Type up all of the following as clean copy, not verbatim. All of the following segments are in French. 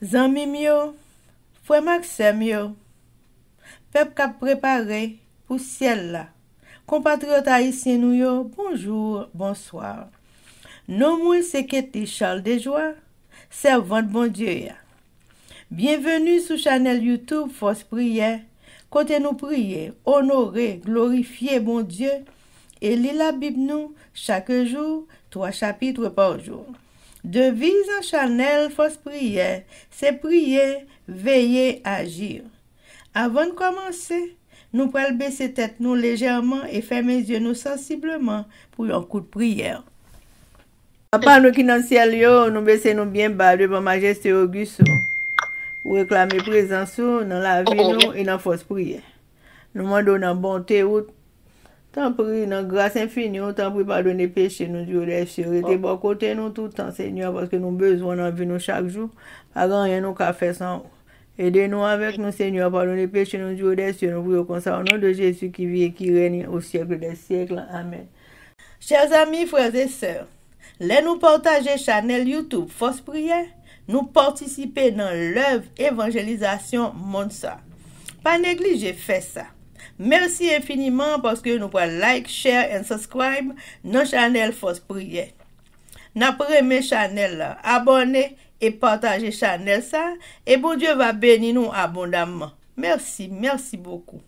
Zanmim yo, frère Maxime yo, peuple qui a préparé pour ciel là. Compatriotes haïtiens nous yo, bonjour, bonsoir. Non moi c'est Ketty Charles Desjoie, servante bon Dieu ya. Bienvenue sur channel YouTube Force Prière, côté nous prier, honorer, glorifier bon Dieu et lire la Bible nous chaque jour, 3 chapitres par jour. Devise en channel Force Prière, c'est prier, veiller, agir. Avant de commencer, nous prenons baisser tête nous légèrement et fermer les yeux nous sensiblement pour un coup de prière. Papa nous qui dans le ciel yo, nous baissons nous bien bas devant Majesté Auguste pour réclamer présence dans la vie nous et dans Force Prière. Nous demandons dans bonté ou tant prie dans grâce infinie, tant prie pardonner péché nous Dieu des cieux. Et bon côté nous tout le temps Seigneur parce que nous besoin dans vie nous chaque jour. Pas rien nous qu'a faire sans. Aidez-nous avec nous Seigneur pardonner péché nous Dieu des cieux. Nous prions comme ça au nom de Jésus qui vit et qui règne au siècle des siècles. Amen. Chers amis, frères et sœurs, les nous partager channel YouTube Force Prière, nous participer dans l'œuvre évangélisation monde ça. Pas négliger faire ça. Merci infiniment parce que nous pouvons like, share et subscribe dans channel Force Prière. N'après mes channel, abonnez et partagez channel ça et bon Dieu va bénir nous abondamment. Merci, merci beaucoup.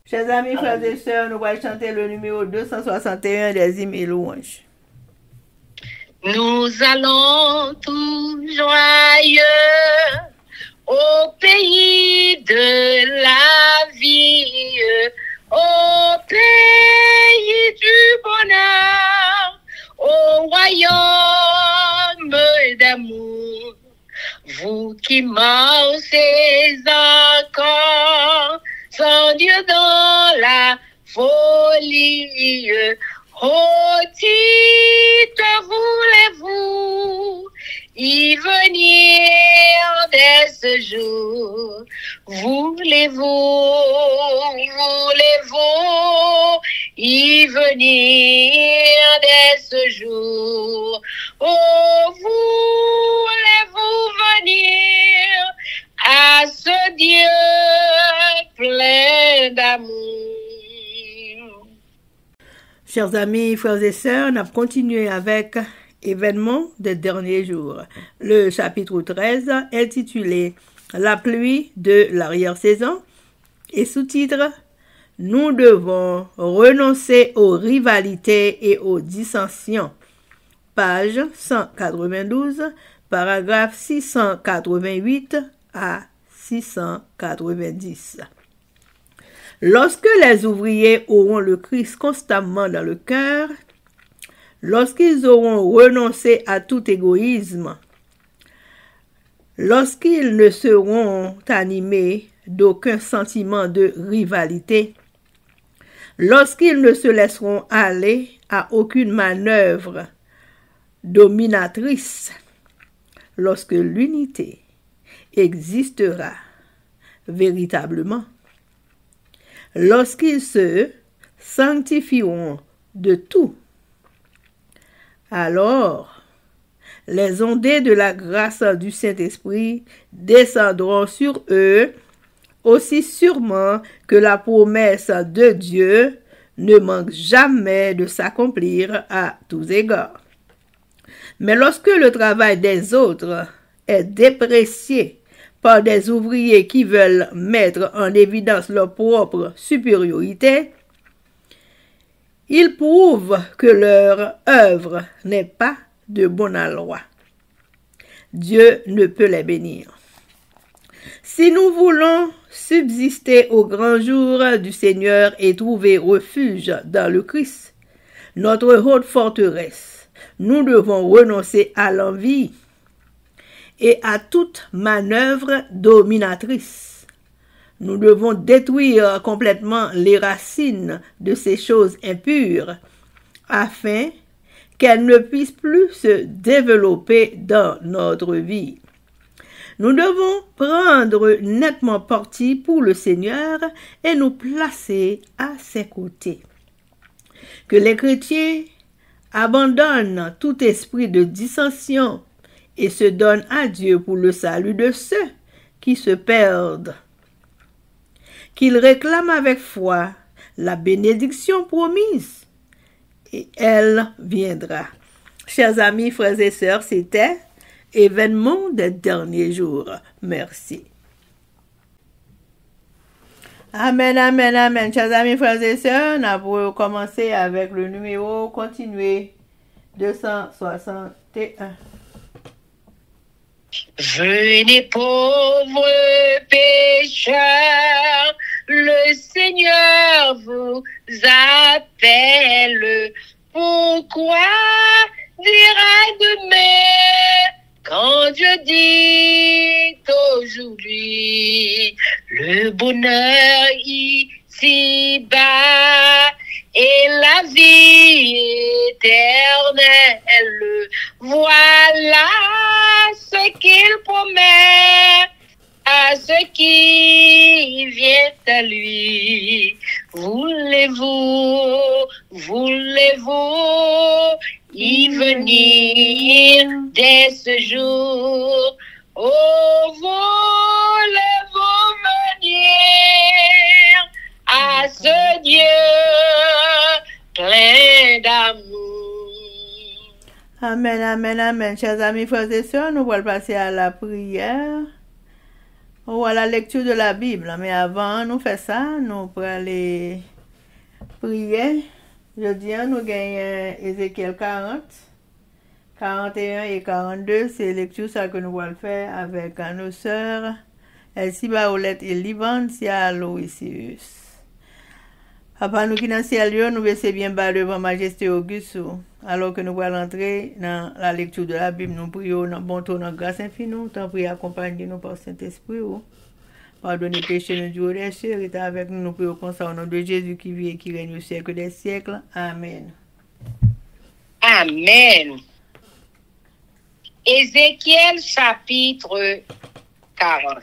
Chers amis, frères et sœurs, nous allons chanter le numéro 261 des hymnes et louanges. Nous allons tout joyeux au pays de la vie, au pays du bonheur, au royaume d'amour. Vous qui marchez encore sans Dieu dans la folie, oh titre voulez-vous y venir dès ce jour? Voulez-vous y venir dès ce jour? Oh, voulez-vous venir à ce Dieu plein d'amour? Chers amis, frères et sœurs, on a continué avec événements des derniers jours. Le chapitre 13 intitulé La pluie de l'arrière-saison et sous-titre Nous devons renoncer aux rivalités et aux dissensions. Page 192, paragraphe 688 à 690. Lorsque les ouvriers auront le Christ constamment dans le cœur, lorsqu'ils auront renoncé à tout égoïsme, lorsqu'ils ne seront animés d'aucun sentiment de rivalité, lorsqu'ils ne se laisseront aller à aucune manœuvre dominatrice, lorsque l'unité existera véritablement, lorsqu'ils se sanctifieront de tout, alors les ondées de la grâce du Saint-Esprit descendront sur eux aussi sûrement que la promesse de Dieu ne manque jamais de s'accomplir à tous égards. Mais lorsque le travail des autres est déprécié par des ouvriers qui veulent mettre en évidence leur propre supériorité, ils prouvent que leur œuvre n'est pas de bon aloi. Dieu ne peut les bénir. Si nous voulons subsister au grand jour du Seigneur et trouver refuge dans le Christ, notre haute forteresse, nous devons renoncer à l'envie et à toute manœuvre dominatrice. Nous devons détruire complètement les racines de ces choses impures afin qu'elles ne puissent plus se développer dans notre vie. Nous devons prendre nettement parti pour le Seigneur et nous placer à ses côtés. Que les chrétiens abandonnent tout esprit de dissension et se donne à Dieu pour le salut de ceux qui se perdent. Qu'il réclame avec foi la bénédiction promise, et elle viendra. Chers amis, frères et sœurs, c'était Événement des derniers jours. Merci. Amen, amen, amen. Chers amis, frères et sœurs, on va commencer avec le numéro continué 261. Venez pauvres pécheurs, le Seigneur vous appelle. Pourquoi dira demain quand Dieu dit aujourd'hui le bonheur ici-bas et la vie éternelle? Voilà ce qu'il promet à ceux qui viennent à lui. Voulez-vous y venir dès ce jour? Oh, voulez-vous venir à ce Dieu plein d'amour? Amen, amen, amen. Chers amis, frères et sœurs, nous allons passer à la prière ou à la lecture de la Bible. Mais avant, nous faisons ça, nous allons aller prier. Jeudi, nous gagnons Ézéchiel 40, 41 et 42. C'est la lecture ça que nous allons faire avec nos sœurs Elsie Baoulette et Liban Aloysius. Papa, nous qui dans le ciel, nous baissons bien bas devant Majesté Auguste. Alors que nous allons entrer dans la lecture de la Bible, nous prions dans bon ton en grâce infinie. Nous t'en prions accompagner-nous par Saint-Esprit. Pardonnez péché, nous Dieu des cieux, et avec nous, nous prions comme ça au nom de Jésus qui vit et qui règne au siècle des siècles. Amen. Amen. Ézéchiel chapitre 40.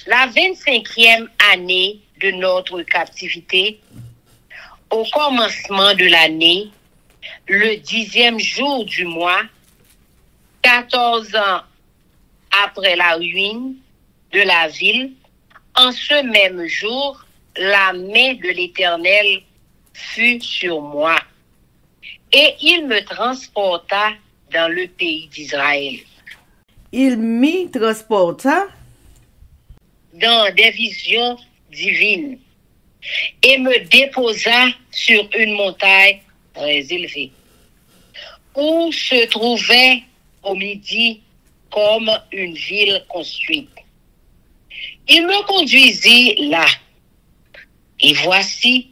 La 25e année de notre captivité, au commencement de l'année, le 10e jour du mois, 14 ans après la ruine de la ville, en ce même jour, la main de l'Éternel fut sur moi, et il me transporta dans le pays d'Israël. Il m'y transporta dans des visions divines et me déposa sur une montagne très élevée où se trouvait au midi comme une ville construite. Il me conduisit là, et voici,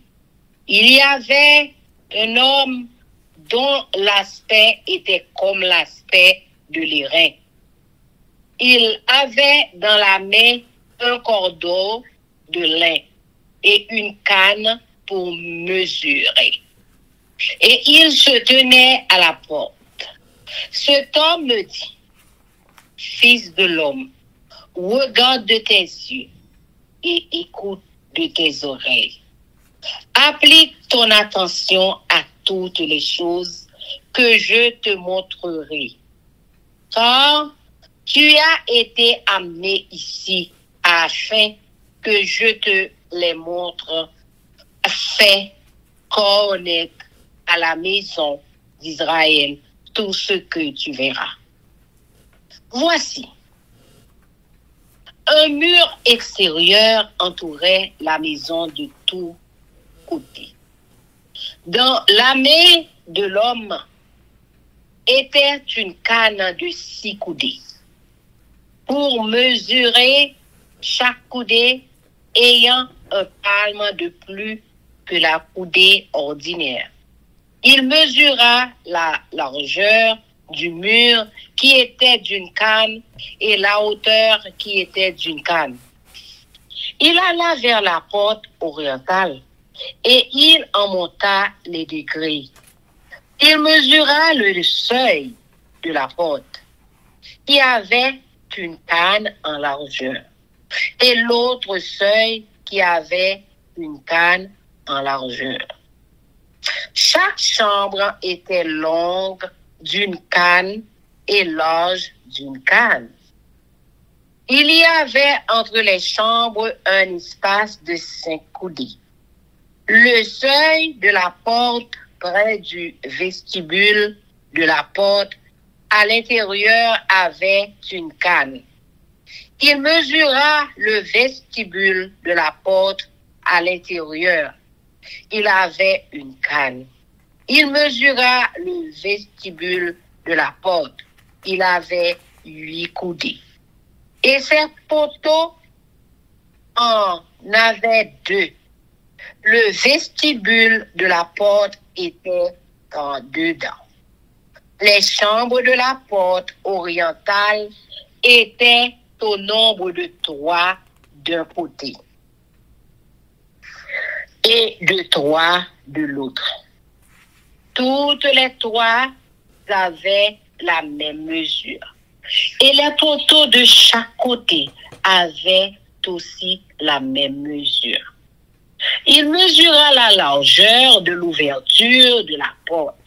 il y avait un homme dont l'aspect était comme l'aspect de l'airain. Il avait dans la main un cordeau de lin et une canne pour mesurer. Et il se tenait à la porte. Cet homme me dit, Fils de l'homme, regarde de tes yeux et écoute de tes oreilles. Applique ton attention à toutes les choses que je te montrerai. Car tu as été amené ici afin que je te les montre, fais connaître à la maison d'Israël tout ce que tu verras. Voici, un mur extérieur entourait la maison de tous côtés. Dans la main de l'homme était une canne de 6 coudées. Pour mesurer chaque coudée ayant un palme de plus que la coudée ordinaire. Il mesura la largeur du mur qui était d'une canne et la hauteur qui était d'une canne. Il alla vers la porte orientale et il en monta les degrés. Il mesura le seuil de la porte qui avait une canne en largeur et l'autre seuil qui avait une canne en largeur. Chaque chambre était longue d'une canne et large d'une canne. Il y avait entre les chambres un espace de 5 coudées. Le seuil de la porte près du vestibule de la porte à l'intérieur avait une canne. Il mesura le vestibule de la porte à l'intérieur. Il avait une canne. Il mesura le vestibule de la porte. Il avait 8 coudées. Et ces poteaux en avaient 2. Le vestibule de la porte était en dedans. Les chambres de la porte orientale étaient au nombre de 3 d'un côté et de 3 de l'autre. Toutes les 3 avaient la même mesure. Et les poteaux de chaque côté avaient aussi la même mesure. Il mesura la largeur de l'ouverture de la porte,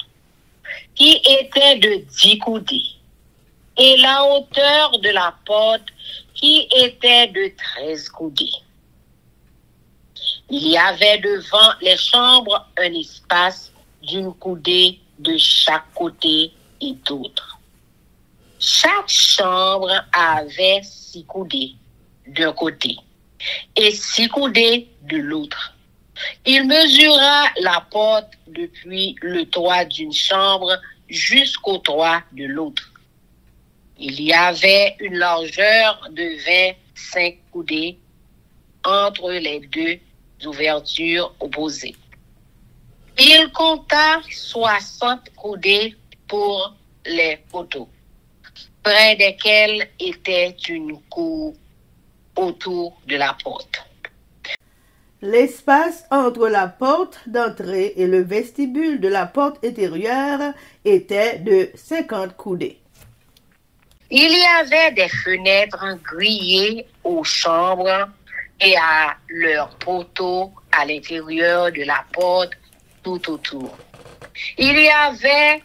qui était de 10 coudées, et la hauteur de la porte, qui était de 13 coudées. Il y avait devant les chambres un espace d'une coudée de chaque côté et d'autre. Chaque chambre avait 6 coudées d'un côté et 6 coudées de l'autre. Il mesura la porte depuis le toit d'une chambre jusqu'au toit de l'autre. Il y avait une largeur de 25 coudées entre les 2 ouvertures opposées. Il compta 60 coudées pour les poteaux, près desquels était une cour autour de la porte. L'espace entre la porte d'entrée et le vestibule de la porte intérieure était de 50 coudées. Il y avait des fenêtres grillées aux chambres et à leurs poteaux à l'intérieur de la porte tout autour. Il y avait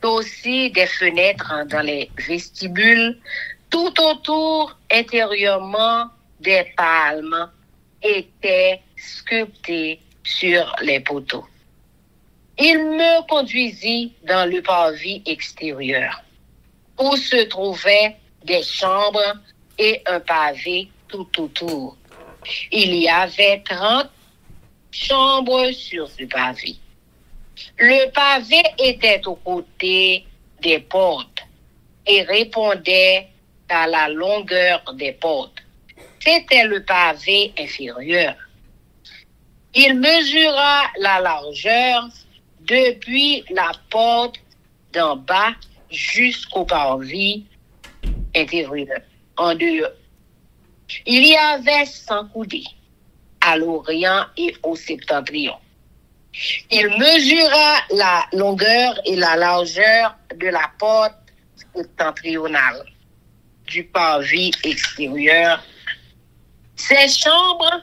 aussi des fenêtres dans les vestibules tout autour. Intérieurement, des palmes étaient sculptées sur les poteaux. Il me conduisit dans le parvis extérieur, où se trouvaient des chambres et un pavé tout autour. Il y avait 30 chambres sur ce pavé. Le pavé était aux côtés des portes et répondait à la longueur des portes. C'était le pavé inférieur. Il mesura la largeur depuis la porte d'en bas jusqu'au parvis intérieur, en dehors. Il y avait 100 coudées à l'orient et au septentrion. Il mesura la longueur et la largeur de la porte septentrionale du parvis extérieur. Ces chambres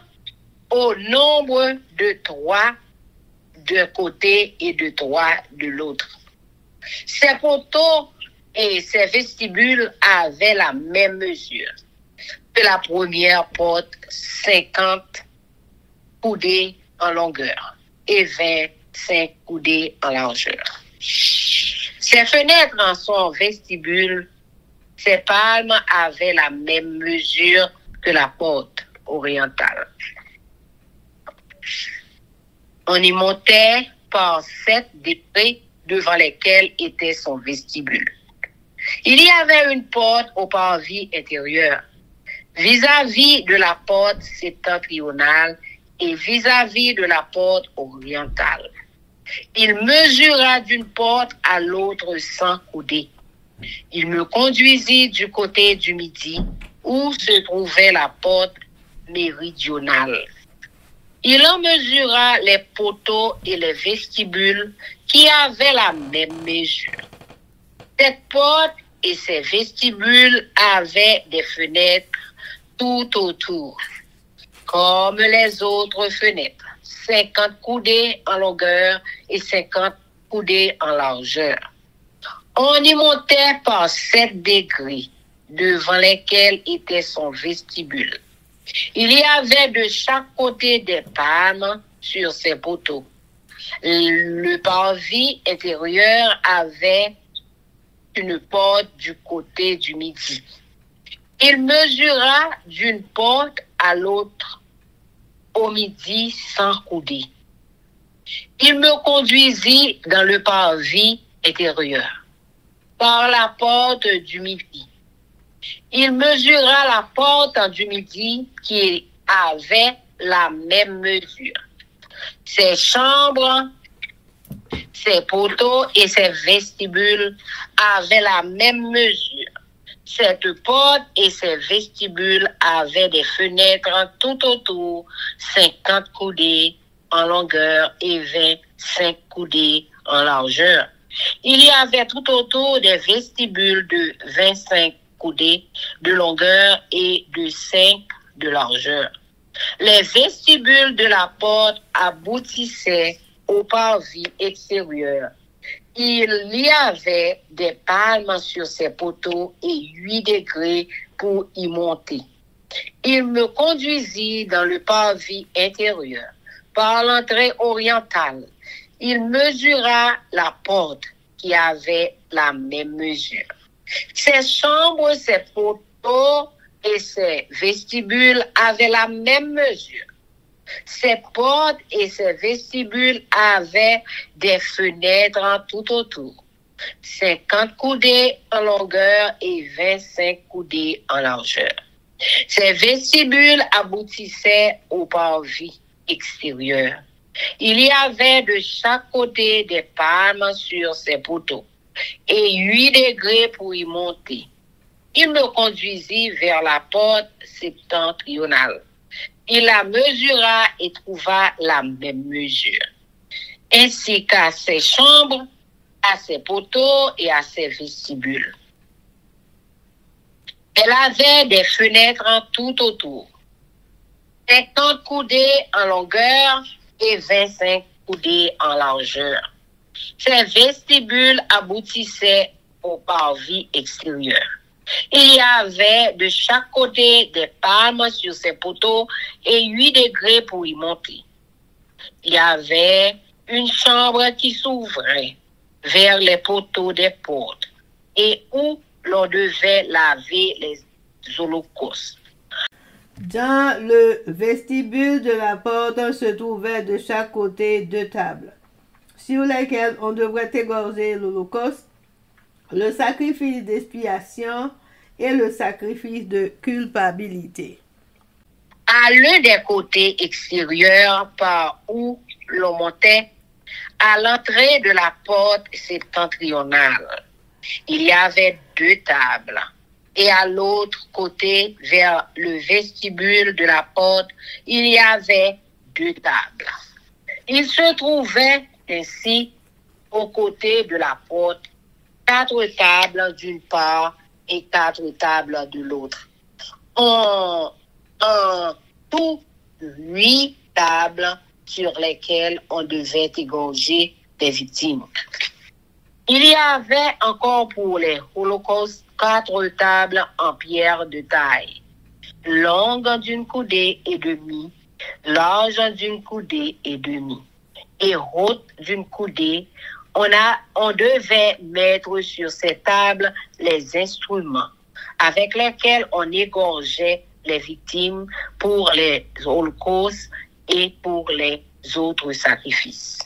au nombre de 3 d'un côté et de 3 de l'autre. Ces poteaux et ces vestibules avaient la même mesure que la première porte, 50 coudées en longueur et 25 coudées en largeur. Ces fenêtres en son vestibule, ces palmes avaient la même mesure que la porte orientale. On y montait par 7 degrés devant lesquels était son vestibule. Il y avait une porte au parvis intérieur, vis-à-vis de la porte septentrionale et vis-à-vis de la porte orientale. Il mesura d'une porte à l'autre 100 coudées. Il me conduisit du côté du midi, où se trouvait la porte méridionale. Il en mesura les poteaux et les vestibules qui avaient la même mesure. Cette porte et ces vestibules avaient des fenêtres tout autour, comme les autres fenêtres. 50 coudées en longueur et 50 coudées en largeur. On y montait par 7 degrés, devant lesquels était son vestibule. Il y avait de chaque côté des palmes sur ses poteaux. Le parvis intérieur avait une porte du côté du midi. Il mesura d'une porte à l'autre au midi 100 coudées. Il me conduisit dans le parvis intérieur, par la porte du midi. Il mesura la porte du midi qui avait la même mesure. Ses chambres, ses poteaux et ses vestibules avaient la même mesure. Cette porte et ses vestibules avaient des fenêtres tout autour, 50 coudées en longueur et 25 coudées en largeur. Il y avait tout autour des vestibules de 25 coudées de longueur et de 5 de largeur. Les vestibules de la porte aboutissaient au parvis extérieur. Il y avait des palmes sur ses poteaux et 8 degrés pour y monter. Il me conduisit dans le parvis intérieur, par l'entrée orientale. Il mesura la porte qui avait la même mesure. Ses chambres, ses poteaux et ses vestibules avaient la même mesure. Ses portes et ses vestibules avaient des fenêtres tout autour, 50 coudées en longueur et 25 coudées en largeur. Ses vestibules aboutissaient au parvis extérieur. Il y avait de chaque côté des palmes sur ses poteaux et 8 degrés pour y monter. Il me conduisit vers la porte septentrionale. Il la mesura et trouva la même mesure, ainsi qu'à ses chambres, à ses poteaux et à ses vestibules. Elle avait des fenêtres tout autour, 50 coudées en longueur et 25 coudées en largeur. Ses vestibules aboutissaient au parvis extérieur. Il y avait de chaque côté des palmes sur ses poteaux et 8 degrés pour y monter. Il y avait une chambre qui s'ouvrait vers les poteaux des portes et où l'on devait laver les holocaustes. Dans le vestibule de la porte se trouvaient de chaque côté 2 tables, sur lesquelles on devrait égorger l'holocauste, le sacrifice d'expiation et le sacrifice de culpabilité. À l'un des côtés extérieurs par où l'on montait, à l'entrée de la porte septentrionale, il y avait 2 tables. Et à l'autre côté, vers le vestibule de la porte, il y avait 2 tables. Il se trouvait ainsi, aux côtés de la porte, 4 tables d'une part et 4 tables de l'autre. En tout, 8 tables sur lesquelles on devait égorger des victimes. Il y avait encore pour les holocaustes 4 tables en pierre de taille, longues d'une coudée et demie, larges d'une coudée et demie, et hautes d'une coudée. On devait mettre sur ces tables les instruments avec lesquels on égorgeait les victimes pour les holocaustes et pour les autres sacrifices.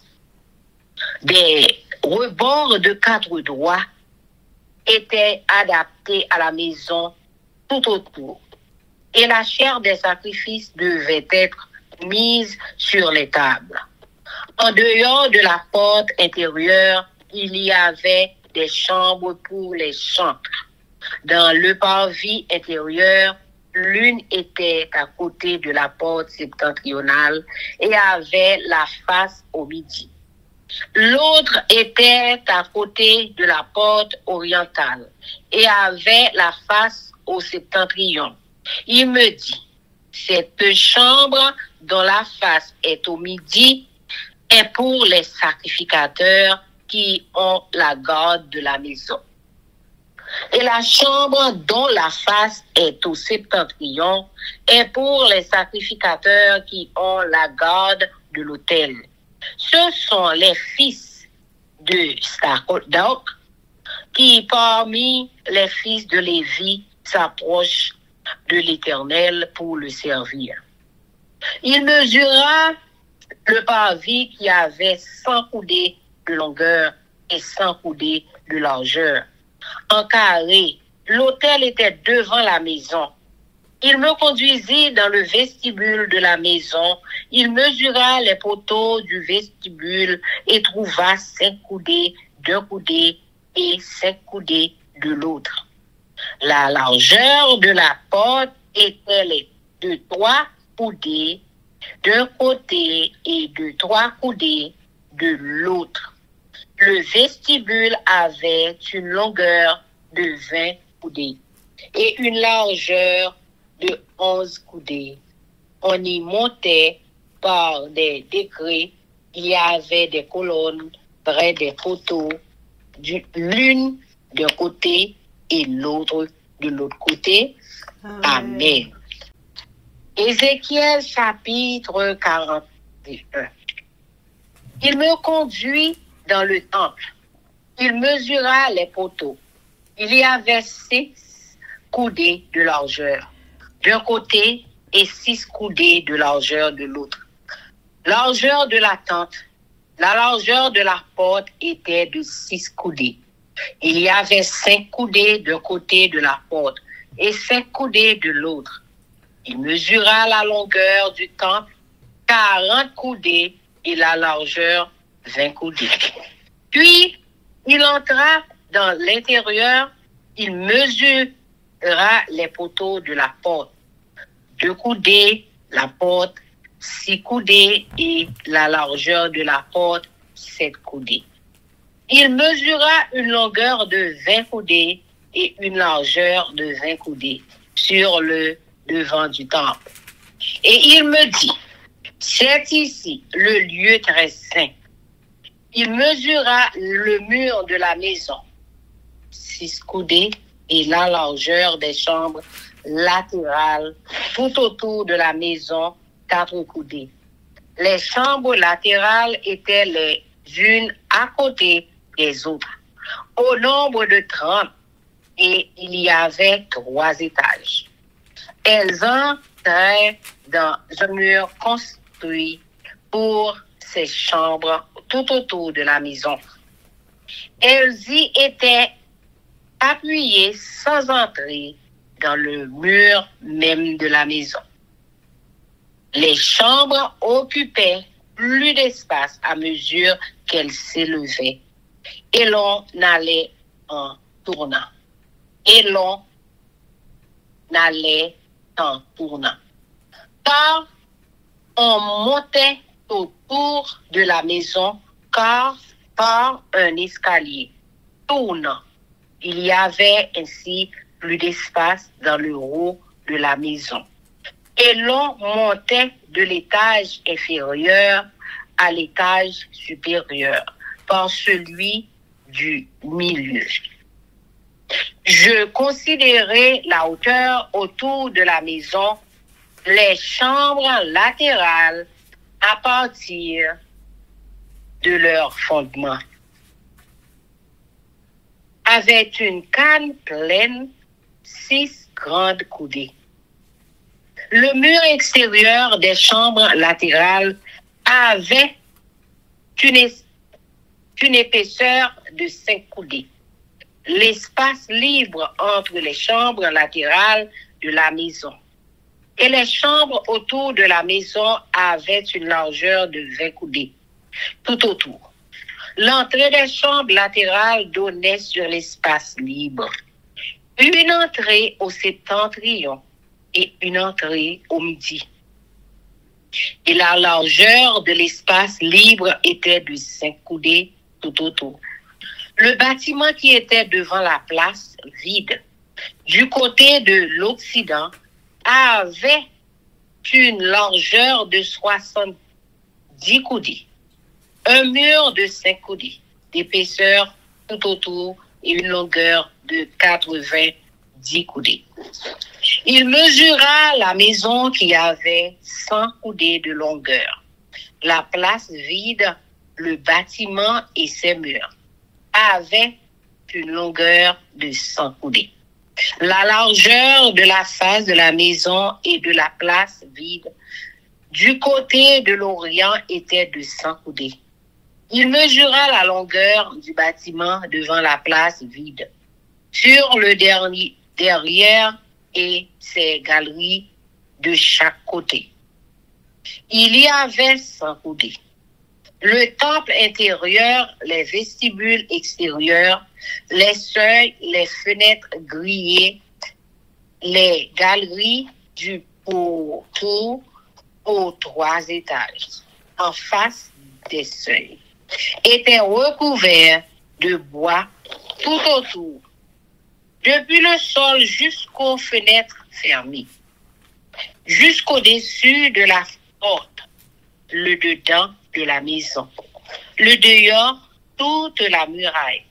Des rebords de 4 doigts étaient adaptés à la maison tout autour, et la chair des sacrifices devait être mise sur les tables. En dehors de la porte intérieure, il y avait des chambres pour les chantres. Dans le parvis intérieur, l'une était à côté de la porte septentrionale et avait la face au midi. L'autre était à côté de la porte orientale et avait la face au septentrion. Il me dit, cette chambre dont la face est au midi est pour les sacrificateurs qui ont la garde de la maison. Et la chambre dont la face est au septentrion est pour les sacrificateurs qui ont la garde de l'autel. Ce sont les fils de Sadoc qui, parmi les fils de Lévi, s'approchent de l'Éternel pour le servir. Il mesura le parvis qui avait 100 coudées de longueur et 100 coudées de largeur. En carré, l'autel était devant la maison. Il me conduisit dans le vestibule de la maison. Il mesura les poteaux du vestibule et trouva 5 coudées d'un côté et 5 coudées de l'autre. La largeur de la porte était de 3 coudées d'un côté et de 3 coudées de l'autre. Le vestibule avait une longueur de 20 coudées et une largeur de 11 coudées. On y montait par des degrés. Il y avait des colonnes près des poteaux, l'une d'un côté et l'autre de l'autre côté. Amen. Ézéchiel chapitre 41. Il me conduit dans le temple. Il mesura les poteaux. Il y avait 6 coudées de largeur d'un côté et 6 coudées de largeur de l'autre. Largeur de la tente, la largeur de la porte était de 6 coudées. Il y avait 5 coudées d'un côté de la porte et 5 coudées de l'autre. Il mesura la longueur du temple, 40 coudées, et la largeur, 20 coudées. Puis, il entra dans l'intérieur, il mesura les poteaux de la porte. 2 coudées, la porte, 6 coudées, et la largeur de la porte, 7 coudées. Il mesura une longueur de 20 coudées et une largeur de 20 coudées sur le devant du temple. Et il me dit, c'est ici le lieu très saint. Il mesura le mur de la maison, 6 coudées, et la largeur des chambres latérales tout autour de la maison, 4 coudées. Les chambres latérales étaient les unes à côté des autres, au nombre de 30, et il y avait 3 étages. Elles entraient dans un mur construit pour ces chambres tout autour de la maison. Elles y étaient appuyées sans entrer dans le mur même de la maison. Les chambres occupaient plus d'espace à mesure qu'elles s'élevaient, et l'on allait en tournant. Car on montait autour de la maison car par un escalier tournant. Il y avait ainsi plus d'espace dans le haut de la maison. Et l'on montait de l'étage inférieur à l'étage supérieur par celui du milieu. Je considérais la hauteur autour de la maison, les chambres latérales à partir de leur fondement. Avaient une canne pleine, 6 grandes coudées. Le mur extérieur des chambres latérales avait une épaisseur de 5 coudées. L'espace libre entre les chambres latérales de la maison et les chambres autour de la maison avaient une largeur de 20 coudées tout autour. L'entrée des chambres latérales donnait sur l'espace libre. Une entrée au septentrion et une entrée au midi. Et la largeur de l'espace libre était de 5 coudées tout autour. Le bâtiment qui était devant la place vide, du côté de l'Occident, avait une largeur de 70 coudées, un mur de 5 coudées, d'épaisseur tout autour et une longueur de 90 coudées. Il mesura la maison qui avait 100 coudées de longueur, la place vide, le bâtiment et ses murs avaient une longueur de 100 coudées. La largeur de la face de la maison et de la place vide du côté de l'Orient était de 100 coudées. Il mesura la longueur du bâtiment devant la place vide, sur le derrière et ses galeries de chaque côté. Il y avait 100 coudées. Le temple intérieur, les vestibules extérieurs, les seuils, les fenêtres grillées, les galeries du pourtour aux 3 étages, en face des seuils, étaient recouverts de bois tout autour, depuis le sol jusqu'aux fenêtres fermées, jusqu'au-dessus de la porte, le dedans de la maison, le dehors, toute la muraille,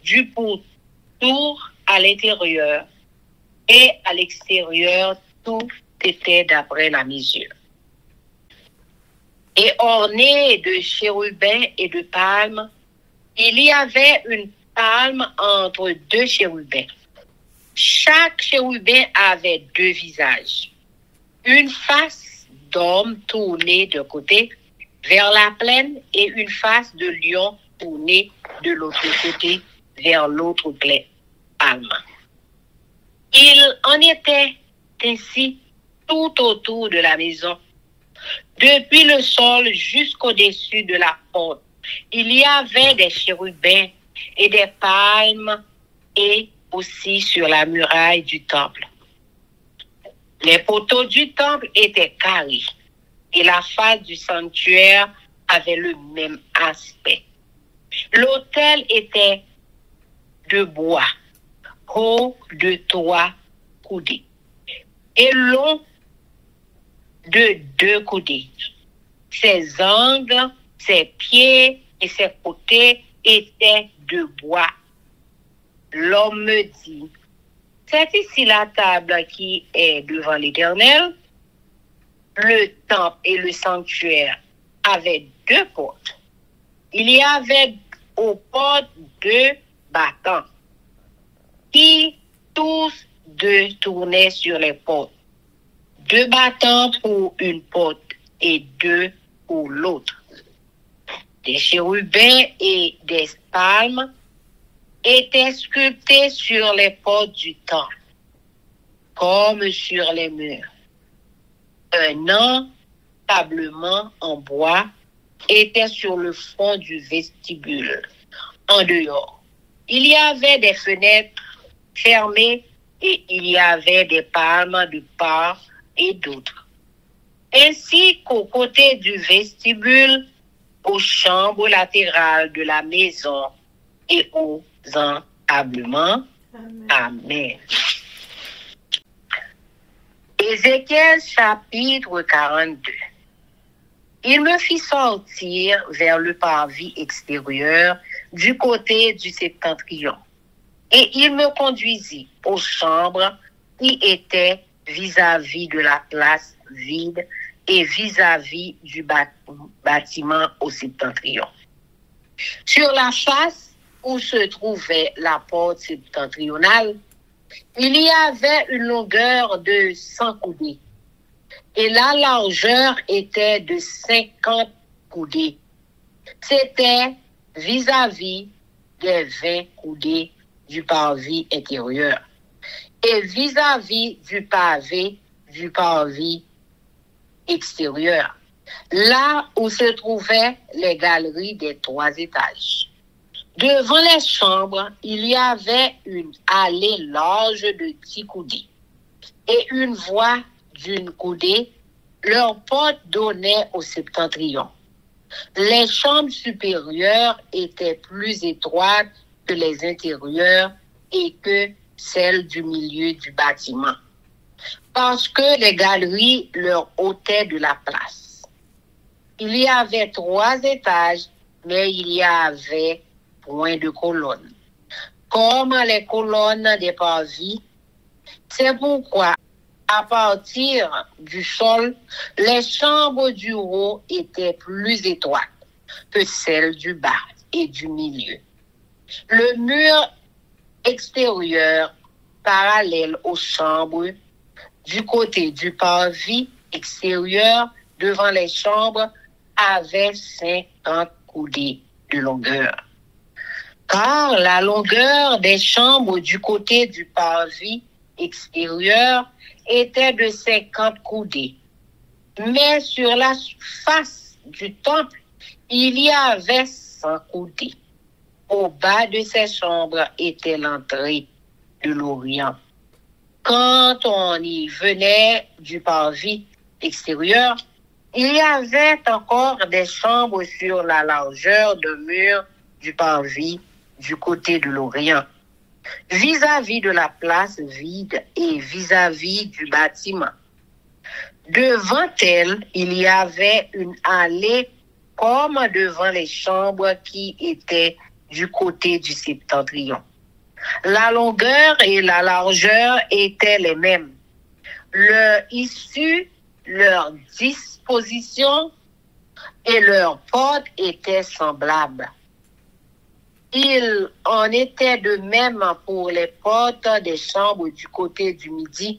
du pourtour à l'intérieur et à l'extérieur, tout était d'après la mesure. Et orné de chérubins et de palmes, il y avait une palme entre 2 chérubins. Chaque chérubin avait 2 visages, une face d'homme tournée de côté vers la plaine et une face de lion tournée de l'autre côté vers l'autre palme. Il en était ainsi tout autour de la maison, depuis le sol jusqu'au-dessus de la porte. Il y avait des chérubins et des palmes et aussi sur la muraille du temple. Les poteaux du temple étaient carrés et la face du sanctuaire avait le même aspect. L'autel était de bois, haut de 3 coudées et long de 2 coudées. Ses angles, ses pieds et ses côtés étaient de bois. L'homme me dit, c'est ici la table qui est devant l'Éternel. Le temple et le sanctuaire avaient 2 portes. Il y avait aux portes 2 battants qui tous 2 tournaient sur les portes. 2 battants pour une porte et 2 pour l'autre. Des chérubins et des palmes étaient sculptés sur les portes du temple, comme sur les murs. Un entablement en bois était sur le fond du vestibule, en dehors. Il y avait des fenêtres fermées et il y avait des palmes de part et d'autre. Ainsi qu'au côté du vestibule, aux chambres latérales de la maison et aux entablements. Amen. Amen. Ézéchiel chapitre 42. Il me fit sortir vers le parvis extérieur du côté du septentrion, et il me conduisit aux chambres qui étaient vis-à-vis de la place vide et vis-à-vis du bâtiment au septentrion. Sur la face où se trouvait la porte septentrionale, il y avait une longueur de 100 coudées et la largeur était de 50 coudées. C'était vis-à-vis des 20 coudées du parvis intérieur et vis-à-vis du parvis extérieur, là où se trouvaient les galeries des 3 étages. Devant les chambres, il y avait une allée large de 10 coudées et une voie d'une coudée. Leur porte donnait au septentrion. Les chambres supérieures étaient plus étroites que les intérieures et que celles du milieu du bâtiment. parce que les galeries leur ôtaient de la place. Il y avait 3 étages, mais il y avait point de colonnes. Comme les colonnes des parvis, c'est pourquoi, à partir du sol, les chambres du haut étaient plus étroites que celles du bas et du milieu. Le mur extérieur parallèle aux chambres du côté du parvis extérieur devant les chambres avait 50 coudées de longueur. Car la longueur des chambres du côté du parvis extérieur était de 50 coudées. Mais sur la face du temple, il y avait 100 coudées. Au bas de ces chambres était l'entrée de l'Orient. Quand on y venait du parvis extérieur, il y avait encore des chambres sur la largeur de mur du parvis du côté de l'Orient, vis-à-vis de la place vide et vis-à-vis du bâtiment. Devant elle, il y avait une allée comme devant les chambres qui étaient du côté du septentrion. La longueur et la largeur étaient les mêmes. Leur issue, leur disposition et leurs portes étaient semblables. Il en était de même pour les portes des chambres du côté du midi.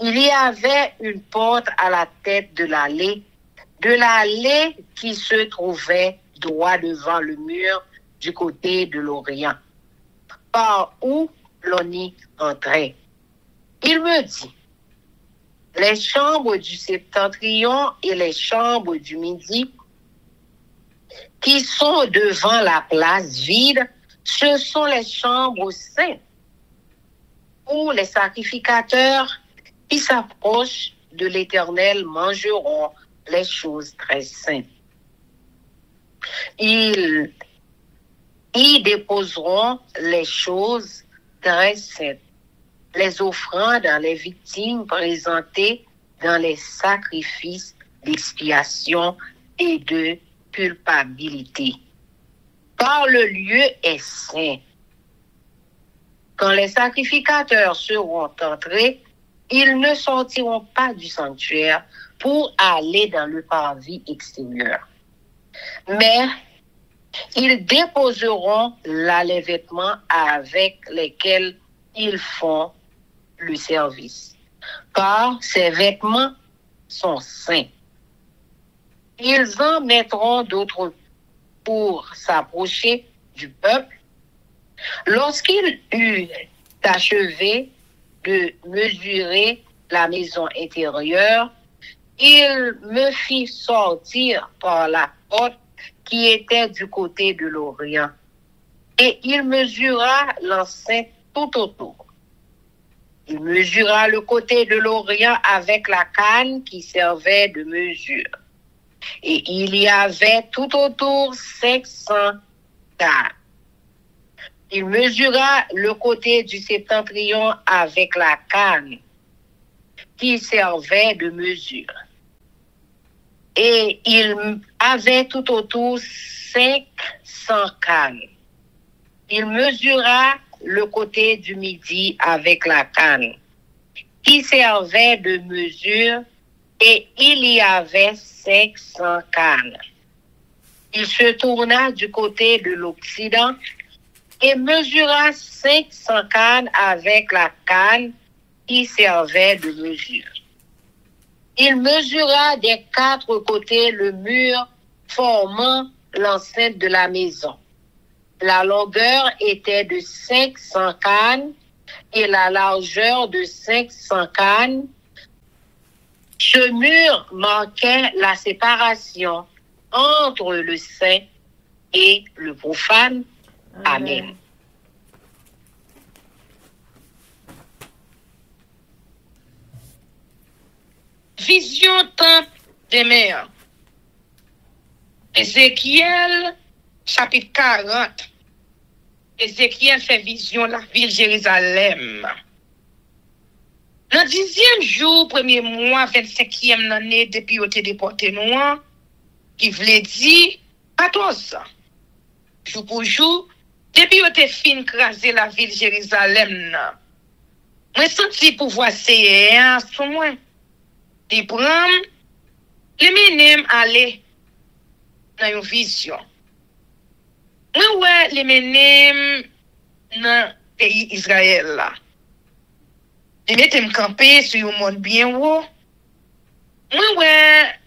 Il y avait une porte à la tête de l'allée qui se trouvait droit devant le mur du côté de l'Orient, par où l'on y entrait. Il me dit, les chambres du septentrion et les chambres du midi qui sont devant la place vide, ce sont les chambres saintes où les sacrificateurs qui s'approchent de l'Éternel mangeront les choses très saintes. Ils y déposeront les choses très saintes, les offrandes, les victimes présentées dans les sacrifices d'expiation et de culpabilité. Car le lieu est saint. Quand les sacrificateurs seront entrés, ils ne sortiront pas du sanctuaire pour aller dans le parvis extérieur. Mais ils déposeront là les vêtements avec lesquels ils font le service. Car ces vêtements sont saints. Ils en mettront d'autres pour s'approcher du peuple. Lorsqu'il eut achevé de mesurer la maison intérieure, il me fit sortir par la porte qui était du côté de l'Orient, et il mesura l'enceinte tout autour. Il mesura le côté de l'Orient avec la canne qui servait de mesure. Et il y avait tout autour 500 cannes. Il mesura le côté du septentrion avec la canne qui servait de mesure. Et il avait tout autour 500 cannes. Il mesura le côté du midi avec la canne qui servait de mesure, et il y avait 500 cannes. Il se tourna du côté de l'Occident et mesura 500 cannes avec la canne qui servait de mesure. Il mesura des 4 côtés le mur formant l'enceinte de la maison. La longueur était de 500 cannes et la largeur de 500 cannes. Ce mur marquait la séparation entre le saint et le profane. Amen. Vision temple des mers. Ézéchiel, chapitre 40. Ézéchiel fait vision de la ville Jérusalem. Dans 10e jour, premier mois, 25e année, depuis au te déporté nous, qui voulait dire 14 ans. Jour pour jour, depuis au te fin craser la ville Jérusalem, moi senti pouvoir c'est sur moi. Des prendre, les menem aller dans une vision. Moi ouais, les menem dans le pays Israël là. Je m'étais campé sur un monde bien haut. Moi ouais,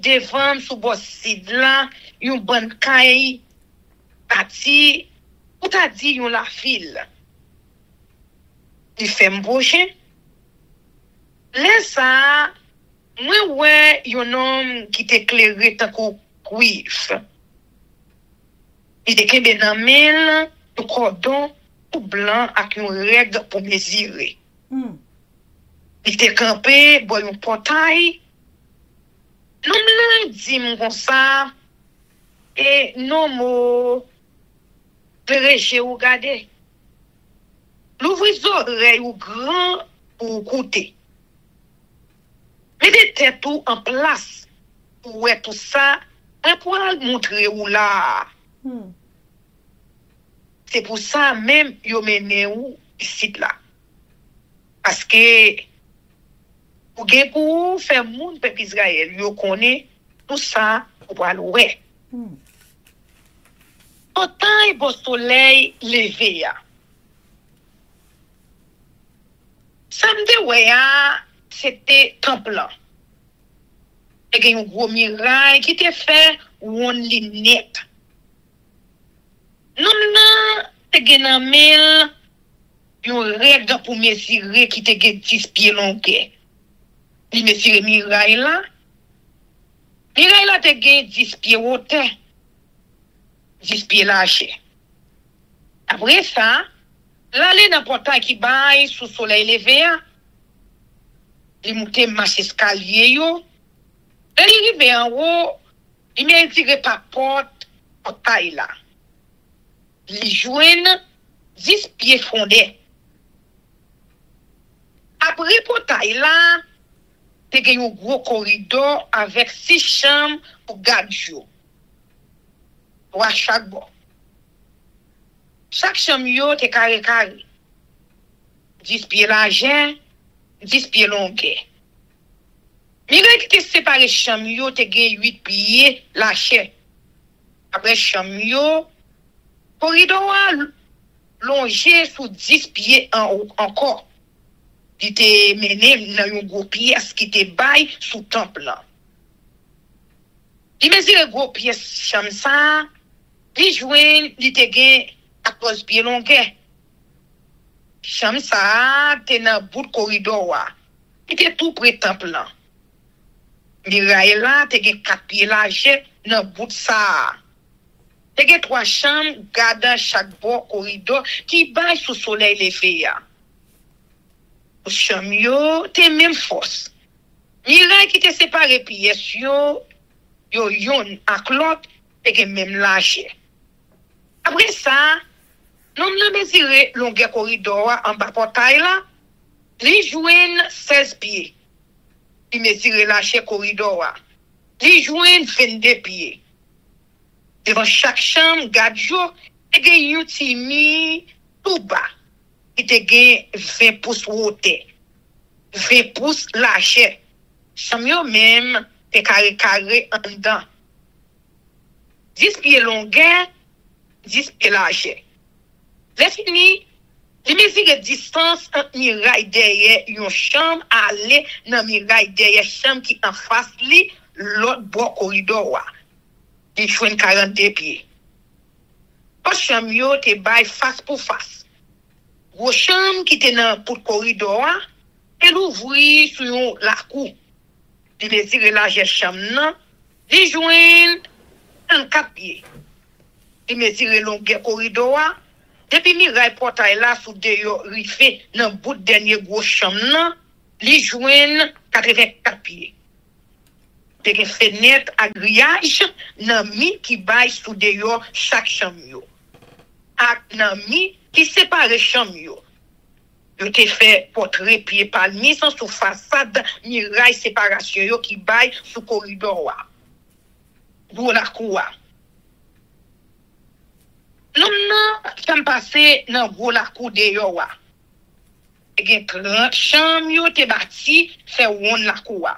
devant sous bossid là, une bonne caille bâti, ou t'a dit yon la file. Il fait m'boucher. Là ça, moi ouais, yon homme qui t'éclairé tant qu'au cuif. Il te kembe nan men, un cordon tout blanc avec une règle pour mesurer. Il te campé, boy un portail. Non m'lan dit comme ça, et non mo péréché ou gade. L'ouvrir oreilles ou grand pour écouter. Mettez tête tout en place pour ouais tout ça, pour montrer où là. C'est pour ça même yo mené ou ici là. Parce que pour gen pour faire moun peuple Israël, yo connaît tout ça pour aller ouais. Autant et beau soleil levé ya. Samedi ouais c'était temple. Et gen un gros miraille qui te fait one linette. Non, te gen nan mel, yon règle pour mesurer qui te gen 10 pieds long. Li mesure miraille là. Miraille là te gen 10 pieds haute, 10 pieds large. Après ça, l'aller dans portail qui baille sous soleil levé, li monte marche escalier yo. Là li rive en haut, li me tire par portail là. Li joine 10 pieds fondés. Après portail là, te gen un gros corridor avec 6 chambres pour garde-jour. Pour à chaque bord. Chaque chambre yo te carré. 10 pieds large, 10 pieds long. Mire qui te séparé chambre yo te gen 8 pieds large. Après chambre yo, corridor longé sous 10 pieds en haut encore. Il te mené dans un gros pièce qui te baille sous temple là. Il mesure gros pièce chambre ça, il joine, il te gen 14 pieds long. Chambre ça te dans bout de corridor là. Il te tout près temple là. Miraille là te gen 4 pieds large dans bout ça. Te gen 3 chambres gardant chaque bord corridor qui baille sous soleil levé ya. Chambre yo te même force. Miraille qui te séparé pièce yo yon ak l'autre te gen même large. Après ça, non mesure longueur corridor en bas portail là, li joine 16 pieds. Li mesure large corridor. Li joine 22 pieds. Devant chaque chambre, garde-jour, te gen yon timi tout bas. Il te gen 20 pouces haute. 20 pouces large. Chambre yo même te carré en dedans. 10 pieds longueur, 10 pieds large. Le fini, li mesure distance entre miraille derrière yon chambre aller dans miraille derrière chambre qui en face li l'autre bord corridor. Il joue 42 pieds. Pas chambre yo te baille face pour face. Gros chambre qui te dans pour corridor, elle ouvri sur la cour. Il mesure large chambre nan, il joue 34 pieds. Il mesure longueur corridor. Depuis miraille portail là sous dehors rifé dans bout dernier gros chambre nan, li joine 84 pieds. Te gen fenêtre à grillage nan mi qui baille sous dehors chaque chambre yo. Ak nan mi qui sépare chambre yo. Yo te fait portrait pied palmier sans sous façade muraille séparation yo qui baille sous corridor wa. Pour la cour. Non, ça me passé dans gros la cour de yo wa. Et gen 30 chambres yo te bâti fait one la cour.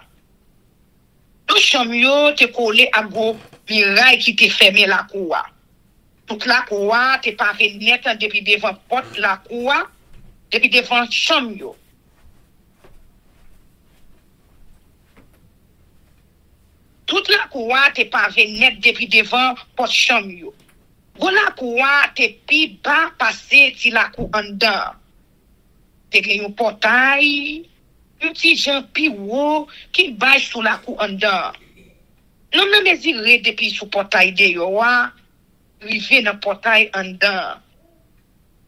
Tout chambre yo te collé à gros muraille qui te fermé la cour. Toute la cour te paré net depuis devant porte la cour. Depuis devant chambre yo. Toute la cour te pavé net depuis devant porte chambre yo. Bon la cour te pi bas passé ti la cour en dedans. Te gen yon portail, un petit jan pi haut qui baille sous la cour en dedans. Non me mesire depuis sous portail de yo wa, rive dans portail en dedans.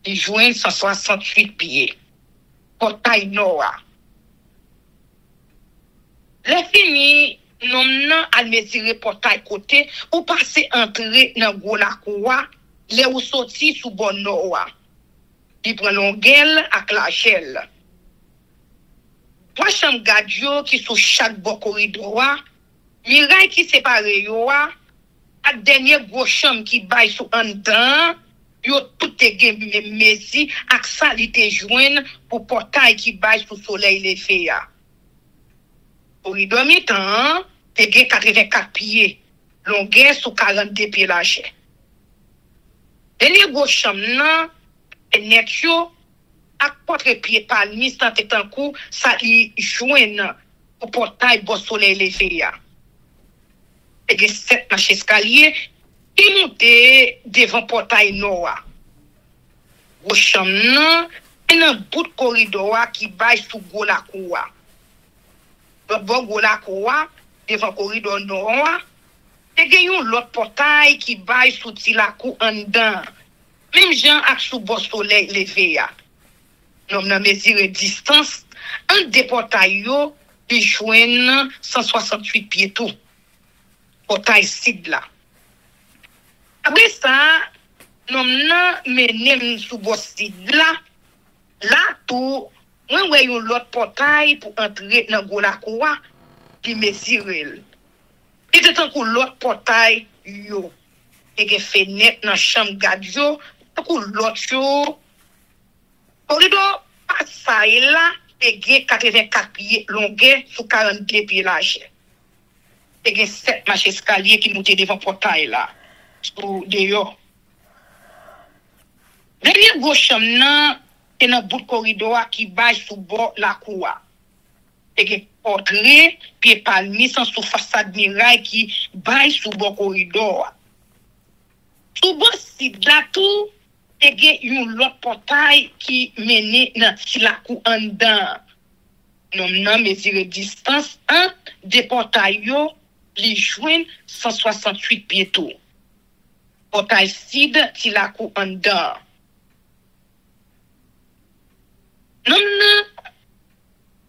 Il joint 168 pieds. Portail Noah. Le fini, non nan al mesire portail côté, ou passe entrer dans gros la cour, le ou sorti sous bon Noah. Il prend longuel ak la chelle. Trois chambres gadio qui sous chaque bon corridor, miraille qui sépare yo, ak dernier gros chambre qui baille sous en dedans. Yo tout te gen messi ak sa li te joine pour portail qui baille sous soleil levé ya. Corridor mi-temps te gen 84 pieds, longueur sous 42 pieds lâché. Dernier gros chambre nan net yo ak porte pied palmis tant te tan kou sa li joine pour portail bon soleil levé ya. Te gen 7 marches escalier qui monte devant portail Noah. Au chambre, et un bout de corridor qui baille sous gros la cour. Le bon gros la cour, devant corridor Noah, et il y a l'autre portail qui baille sous la cour en dedans. Même gens ak sous bon soleil levé. Nous avons mesuré distance entre des portails yo, qui joignent 168 pieds tout. Portail sid là. Après ça, nous avons mené sous bossid là tout, nous avons l'autre portail pour entrer dans la cour, puis mesurer. Et de temps que l'autre portail, yo, et que fenêtre dans la chambre gadio, pour l'autre yo, corridor, passage là, et 84 pieds longueur sous 42 pieds large. Et 7 marches escalier qui montent devant le portail là. Sous dehors. Derrière gauche nan, et dans bout de corridor qui baille sous bord la cour. Et que portrait pied palmis sans sous façade muraille qui baille sous bord corridor. Sous bord site là tout, et que l'autre portail qui mène dans la cour en dedans. Nous avons mesuré distance entre des portails yo, li joignent 168 pieds tout. Portail sid ti la cour en dedans. Non,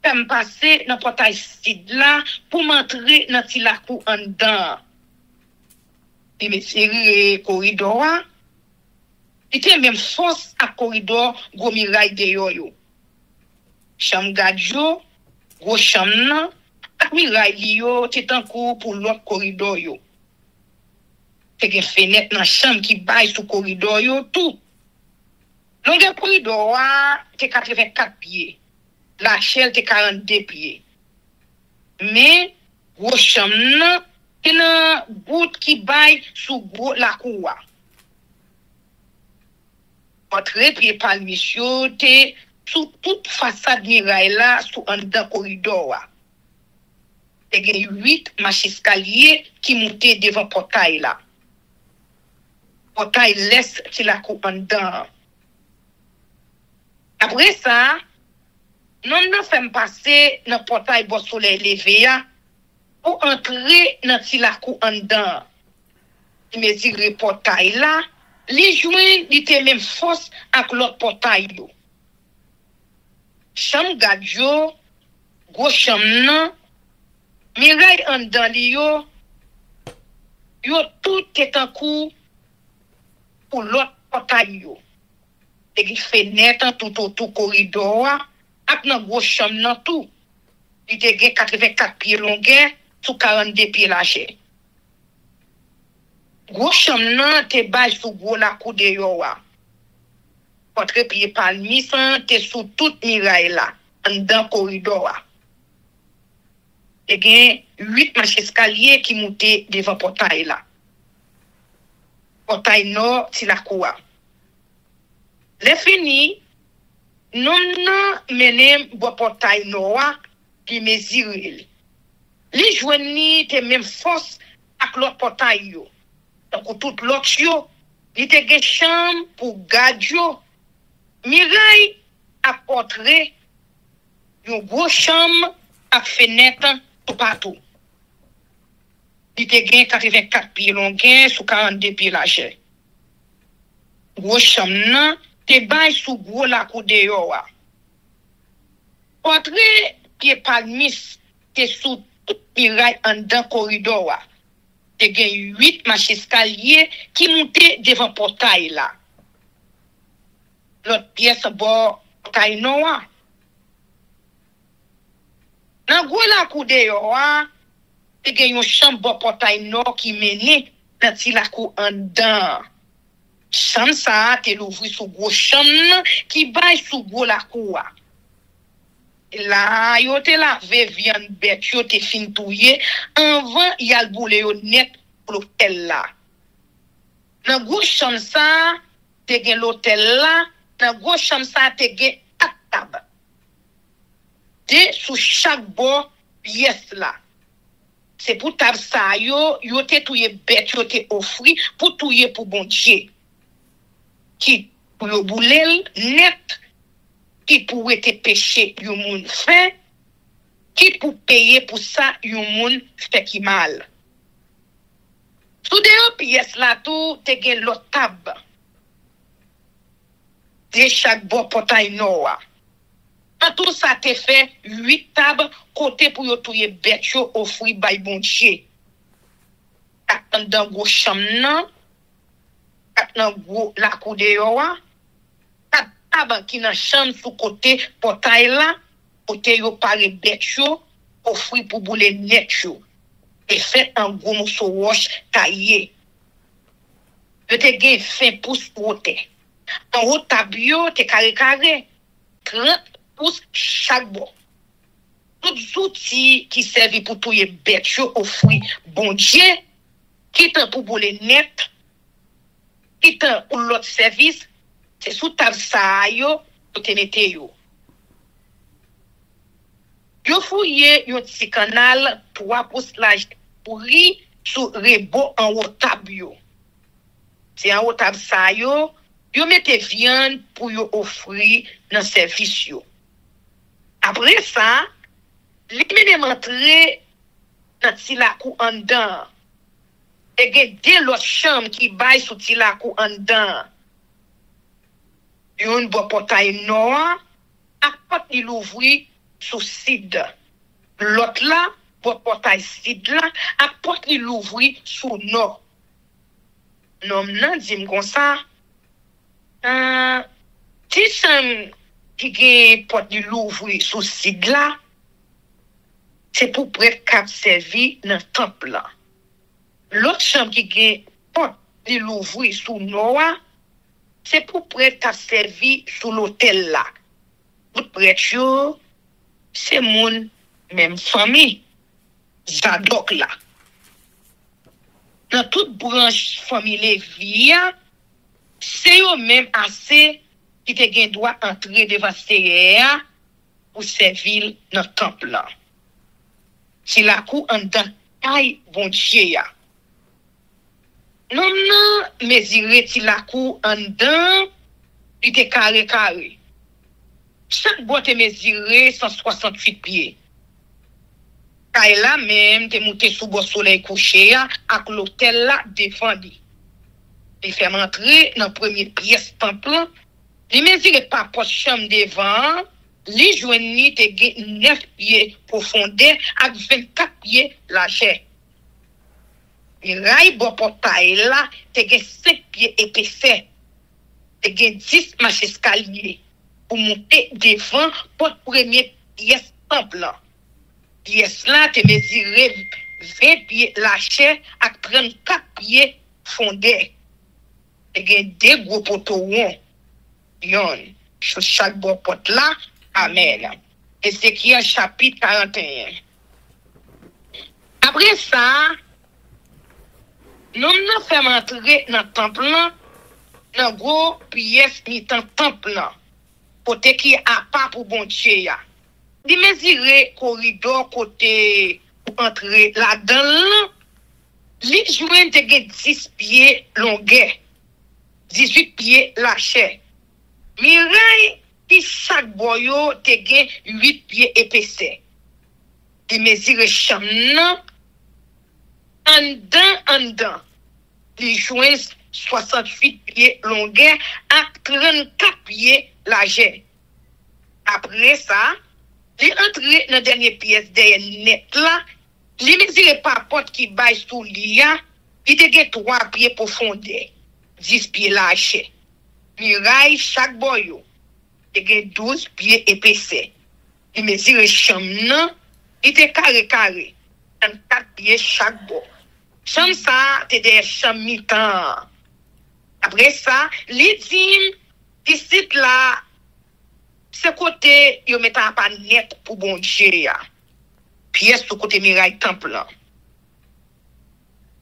femme passer dans portail sid là pour m'entrer dans ti la cour en dedans. Et me serrer corridor. Il était même force à corridor gros miraille de yo. Chambre gadjo, gros chambre ak miraille yo t'es en cours pour l'autre corridor yo. Fait que fenêtre dans chambre qui baille sous corridor yo tout. Longueur corridor c'est 84 pieds. La chelle c'est 42 pieds. Mais gros chambre c'est un bout qui baille sous gros la cour. Votre pied palmisio te sous toute façade muraille là sous un dedans corridor. Et il y a 8 marches escalier qui montaient devant portail là. Portail laisse sur la cour en dedans. Après ça, nous faisons passer dans le portail bon soleil levé pour entrer dans la cour en dedans. Mais si le portail là, les joints étaient même force avec l'autre portail. Chambre gadjo, gros chambre nan, miraille en dedans li yo tout est en cours pour l'autre portail yo. te gen fenêtre tout autour corridor, ak nan gros chambre nan tout. Il te gen 84 pieds longueur sous 42 pieds largeur. Gros chambre nan te base sous gros la cou de yo wa. Contre pied palmis te sous toute muraille là, en dans corridor wa. Te gen 8 marches escalier qui montaient devant portail là. Portail nord si la cour. Le fini, non menem bo portail nord qui mesure. Li joini te même force ak l'autre portail yo. Donc tout l'autre yo, li te gen chambre pour garde yo. Miraille à portrait, yon gros chambre ak fenêtre tout partout. Li te gen 84 pieds longueur sous 42 pieds largeur. Gros chambre nan te bay sous gros la cou de yo wa. Portrait pied palmis te sous tout muraille en dans corridor wa. Te gen 8 marches escalier qui montaient devant portail là. L'autre pièce bord portail noa. Nan gros la cou de yo wa, te gen yon chambre bord portail nord qui mène dans ti la cou en dedans. Chambre ça te l'ouvri sous gros chambre qui bay sous gros la cou. Là, yo te lavé viande bête, yo te fin touye, avant y a le boule yo net pour l'hôtel là. Dans gros chambre ça, te gen l'hôtel là, dans gros chambre ça te gen 4 tables. Te sous chaque bord pièce là. C'est pour table ça yo te touye bête, yo te offri pour touye pour bon Dieu. Qui pour yo boulel net, qui pourrait te péché yon moun fait, qui pour payer pour ça yon moun fait qui mal. Sous de pièce là tout te gen l'autre table. De chaque bord portail noa. En tout ça te fait 8 tables côté pour yo touye bête yo offri bay bon Dieu. Ak dans gros chambre nan, ak nan gros la cou de yo wa. Taban qui nan chambre sous côté portail là, côté yo pare bête yo, offri pour boule net yo. Et fait en gros morceau roche taillé. Yo te gen 20 pouces côté. En haut tabio te carré 30 pouces chaque bord. Tout outils qui servi pour touyer bête yo offri bon Dieu, qui t'en pour boule net, qui t'en pour l'autre service. C'est sous table ça yo te mette yo. Yo fouillé yon petit canal 3 pouces large pour ri sous rebo en haut table yo. C'est en haut table ça yo mette viande pour yo offrir dans service yo. Après ça, li mène entrer dans ti la cou en dedans. Et gen deux l'autre chambre qui bail sous ti la cou en dedans. Yon bo portail noir, ak pot il ouvri sous sid. L'autre là, bo portail sid là, ak pot il ouvri sous nord. Nom nan dim kon ça. Ti sam qui gen pot il ouvri sous sid là, c'est pour prêtre cap servi dans temple là. L'autre chambre qui gen pot il ouvri sous nord, c'est pour prêtre qui a servi sous l'hôtel là. Tout prêtre, c'est mon même famille. Zadok là. Dans toute branche famille Lévi, c'est eux même assez qui te gen droit entrer devant Seigneur pour servir dans le temple là. C'est la cour en dedans, taille bon Dieu. Non, mesurer ti la cou en dedans, il était carré. Chaque boîte est mesuré 168 pieds. Kay là même, te monté sous le soleil couché, avec l'hôtel là défendu. Il fait rentrer dans la première pièce temple. Il mesure pas pour chambre devant, il joignit te 9 pieds profondeur avec 24 pieds largeur. Il raille bon portail là, te 5 pieds épaisseur. te gen 10 marches escalier pour monter devant pour premier pièce temple là. Pièce là te mesuré 20 pieds lâché à 34 pieds fondé. Te gen deux gros poteaux ronds. Yon, sur chaque bord porte là. Amen. Ézéchiel chapitre 41. Après ça, nous avons fait entrer dans le temple là, dans gros pièce ni dans temple là. Côté qui a pas pour bon Dieu ya. Di mesurer corridor côté pour entrer là-dedans. Li jouen te gen 10 pieds longueur, 18 pieds largeur. Miraille qui chaque boyo te gen 8 pieds épaisseur. Di mesurer chambre nan en dedans. Li jouen 68 pieds longueur à 34 pieds largeur. Après ça, li entre dans dernière pièce derrière net là, li mesure pas porte qui baille sous lia, il te gen 3 pieds profondeur, 10 pieds largeur. Muraille chaque boyo, te gen 12 pieds épaisseur. Il mesure chambre nan, il te carré, 34 pieds chaque bord. Chambre ça, te des chambre mi-temps. Après ça, li dit, ici là, ce côté, yo met un pas net pour bon Dieu. Pièce sur côté miraille temple là.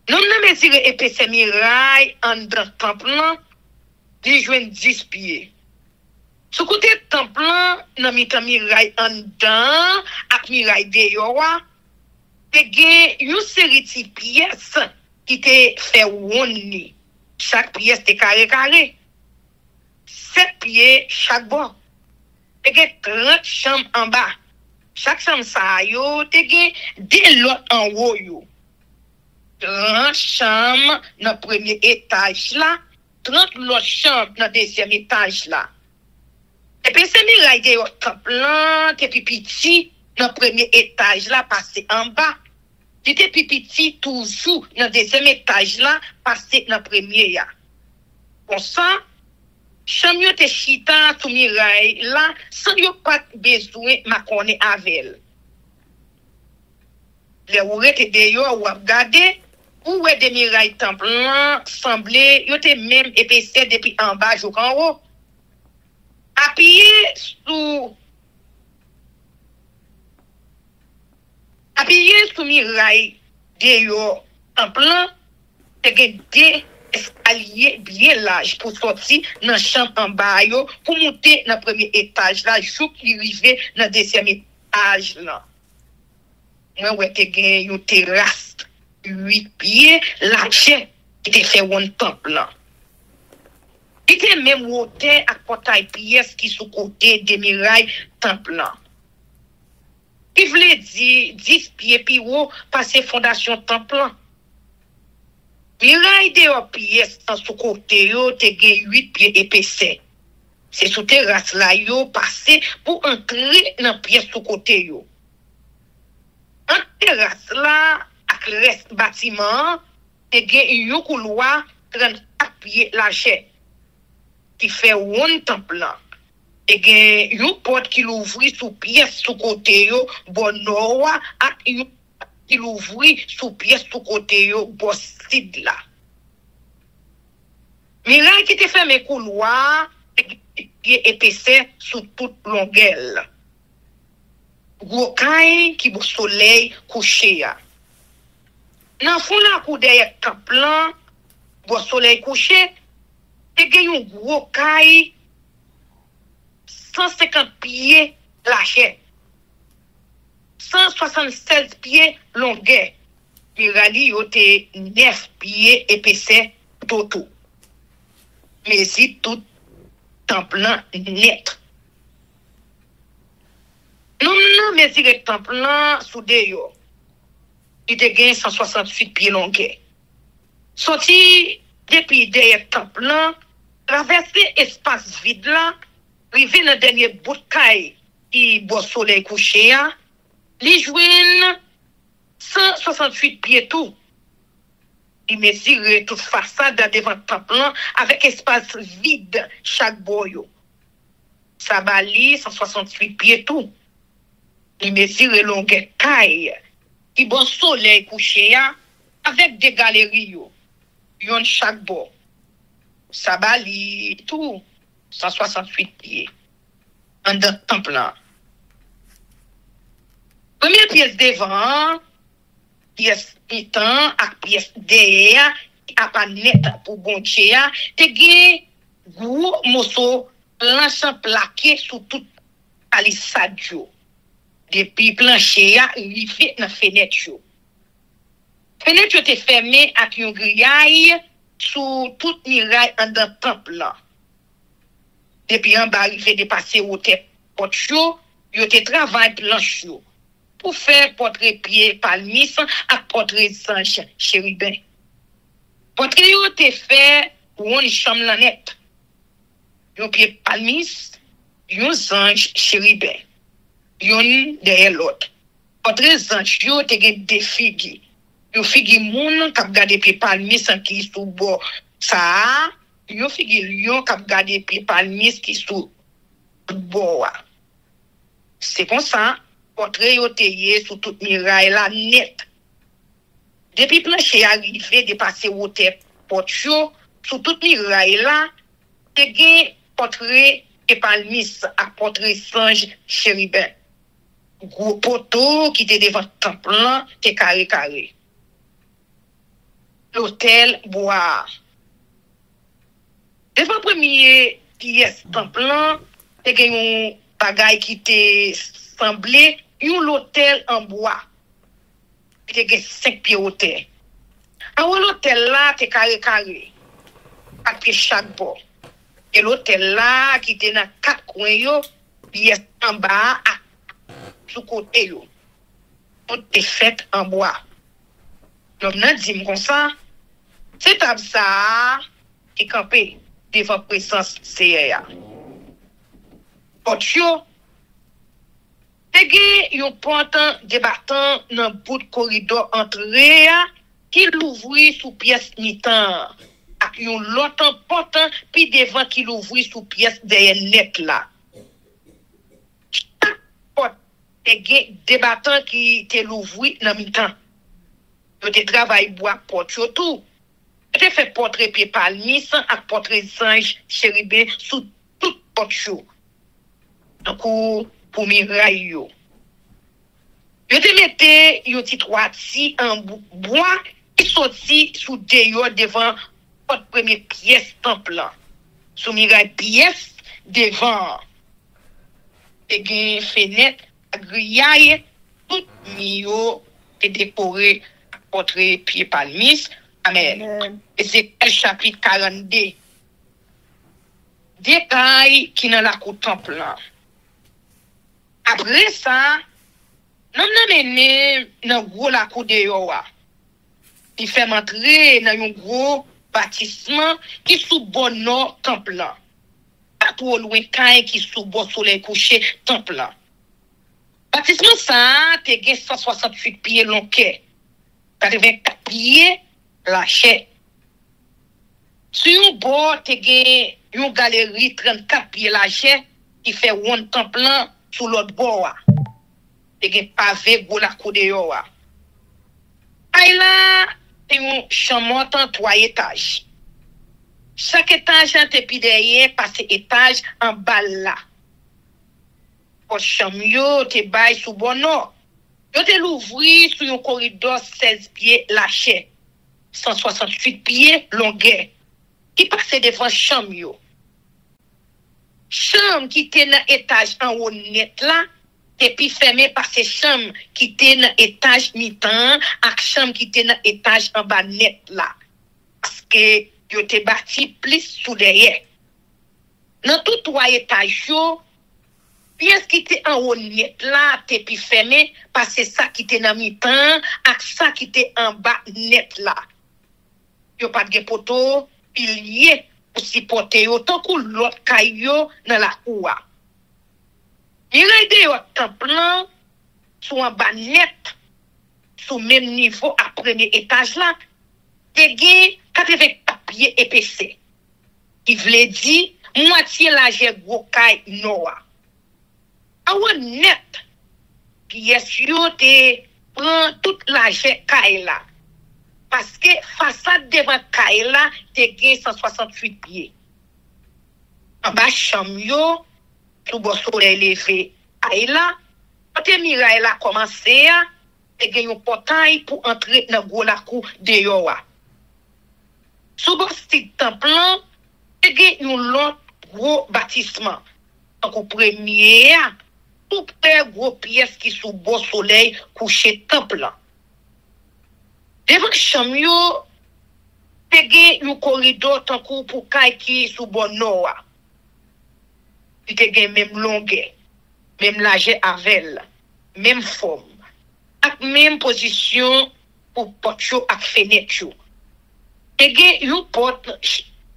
Nous ne mesurons épaisseur miraille en dans temple là, di jouen 10 pieds. Sur côté temple là, nous mettons miraille en dedans, ak miraille dehors, te gen une série de pièces qui te fait ronde. Chaque pièce te carré. 7 pieds chaque bord. Te gen 30 chambres en bas. Chaque chambre sa yo, te gen 2 lots en haut yo. 30 chambres dans le premier étage là, 30 l'autre chambres dans le deuxième étage là. Et puis c'est miraille de temple là, te petit dans le premier étage là, passé en bas. Tu te petit toujours dans le deuxième étage là, passé dans le premier ya. Pour ça, chambre yo te chita sous miraille là, sans yo pas besoin ma connaît avec. Les ouvriers te dehors ou regarder ou est des mirailles temple là, semblait yo te même épaisseur depuis en bas jusqu'en haut. Appuyé sous miraille dehors temple là, te gen des escalier bien large pour sortir dans chambre en bas yo pour monter dans premier étage là jusqu'à arriver dans deuxième étage là. Moi ouais te gen une terrasse 8 pieds large qui te fait un temple là. Il te même hauteur à portail pièce qui sous côté des murailles temple là. Il voulait dire 10 pieds plus haut passer fondation temple là. Miraille de pièces sous côté yo te gen 8 pieds épaisseur. C'est sous terrasse là yo passé pour entrer dans pièce sous côté yo. En terrasse là avec le reste bâtiment te gen un couloir 34 pieds large qui fait un temple là. Te gen une porte qui l'ouvre sous pièce sous côté yo bon nord ak une qui l'ouvre sous pièce sous côté yo bon sud là. Miraille qui te fait mes couloirs pieds épaisseur sous toute longueur. Gros caille qui beau soleil couché ya. Nan fond la kou derrière temple là, beau soleil couché, te gen un gros caille 150 pieds large. 176 pieds longueur. Miraille yo te 9 pieds épaisseur tout. Mais si tout temple net. Non mesure temple soudé yo. Il te gagne 168 pieds longueur. Sorti depuis derrière temple traverser espace vide là, arriver dans dernier bout de caille qui beau soleil couché a, li joine 168 pieds tout. il mesurait toute façade devant le temple avec espace vide chaque boyo. Ça bali 168 pieds tout. Il mesurait longueur caille qui bon soleil couché avec des galeries yon chaque bord. Ça bali tout 168 pieds. En dans le temple là. Première pièce devant, pièce mi-temps, ak pièce derrière, qui a pas net pour bon Dieu, te gen gros morceau planche plaqué sur toute palissade yo. Depuis plancher ya, rivé dans fenêtre yo. Fenêtre yo te fermé avec une grille sur toute muraille en dans temple là. Depuis en bas rivé dépasser hauteur porte yo te travail planche yo pour faire portrait pied palmis ak portrait ange chérubin. Portrait yo te fait une chambre la net. Yon pied palmis, yon ange chérubin. Yon derrière l'autre. Portrait ange yo te gen des figures. Yon figure moun k'ap gade pied palmis qui sous bord ça. Yon figure lion k'ap gade pied palmis qui sous bord. C'est comme ça. Portrait yo te yé sous toute muraille la net. Depuis plancher arrivé dépasser hauteur porte yo sous toute muraille là te gen portrait et palmis à portrait ange chérubin. Gros poteau qui te devant temple là te carré. L'hôtel bois. Devant premier pièce temple là te gen un bagay qui te semblé un hôtel en bois. Qui te gen 5 pieds hauteur. Alors l'hôtel là te carré. 4 pieds chaque bord. Et l'hôtel là qui te dans 4 coins yo, pièce en bas sous côté yo. Tout est fait en bois. Donc nan dit comme ça, c'est table ça qui campé devant présence CA. Porte yo te gen yon porte débattant dans bout de corridor entrée qui l'ouvrit sous pièce mi-temps. Ak yon l'autre porte puis devant qui l'ouvrit sous pièce derrière net là. Chaque porte te gen débattant qui te l'ouvrit dans mi-temps. Yo te travail bois porte yo tout. Te fait portrait pied palmis ak portrait ange chérubin sous toute porte yo. Donc pour miraille yo. Yo te mette yon ti 3 ti en bois qui sorti sous dehors devant porte première pièce temple là. Sous miraille pièce devant te gen fenêtre grillage tout mio te décoré portrait pied palmis. Amen. Et c'est le chapitre 42. Détail qui dans la cour temple là. Après ça, nous mené dans gros la cour de Yoa. Il fait entrer dans un gros bâtiment qui sous bon nord temple là. Pas trop loin quand qui sous bon soleil couché temple là. Bâtiment ça te gen 168 pieds long, 84 pieds large. Sur un bord te gen une galerie 34 pieds large qui fait one temple là sur l'autre bord. Te gen pavé go la cour de yo. Ay là, te une chambre en 3 étages. Chaque étage te pi derrière passe étage en bas là. Pour chambre yo te bay sous bon nord. Yo te l'ouvri sur un corridor 16 pieds large. 168 pieds longueur. Qui passe devant chambre yo. Chambre qui était dans étage en haut net là, et puis fermé par ces chambres qui était dans étage mi-temps, ak chambre qui était dans étage en bas net là. Parce que yo te bâti plus sous derrière. Dans tout 3 étages yo, pièce qui était en haut net là, te puis fermé par ça qui était dans mi-temps, ak ça qui était en bas net là. Yo pas de poteau, pilier pour supporter autant que l'autre caillou dans la cour. Il a yo temple sur un bas net, sur même niveau à premier étage là. te gen 84 pieds épaisseur. Qui voulait dire moitié largeur gros caille noa. Awa net pièce yo te prend toute largeur caille là. Parce que façade devant caille là te gen 168 pieds. En bas chambre yo sous bon soleil levé caille là, quand miraille là commencé te gen un portail pour entrer dans gros la cour de yo. Sous bon petit temple il y a un long gros bâtiment. Donc, premier, tout près gros pièce qui sous beau soleil couché temple. Devant chambre, il y a un corridor tant pour caille qui sous bon nord. Il y a même longueur, même largeur avec, même forme, avec même position pour porte et fenêtre. Il y a une porte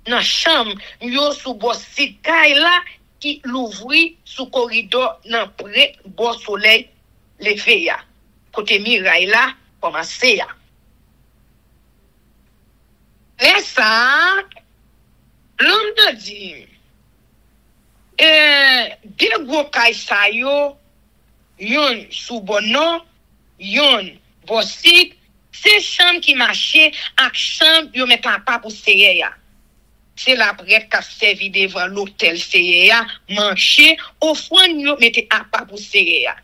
dans chambre yo sous bo si kay là qui l'ouvri sous corridor dans près bon soleil levé ya côté miraille là commencé ya et ça l'homme de dit deux gros kay sa yo yon sous bon non yon bossik c'est chambre qui marchait avec chambre yo met pas pour serrer ya. C'est la prête qui a servi devant l'hôtel CEA, manché, offrande yo mette à pas pour CEA.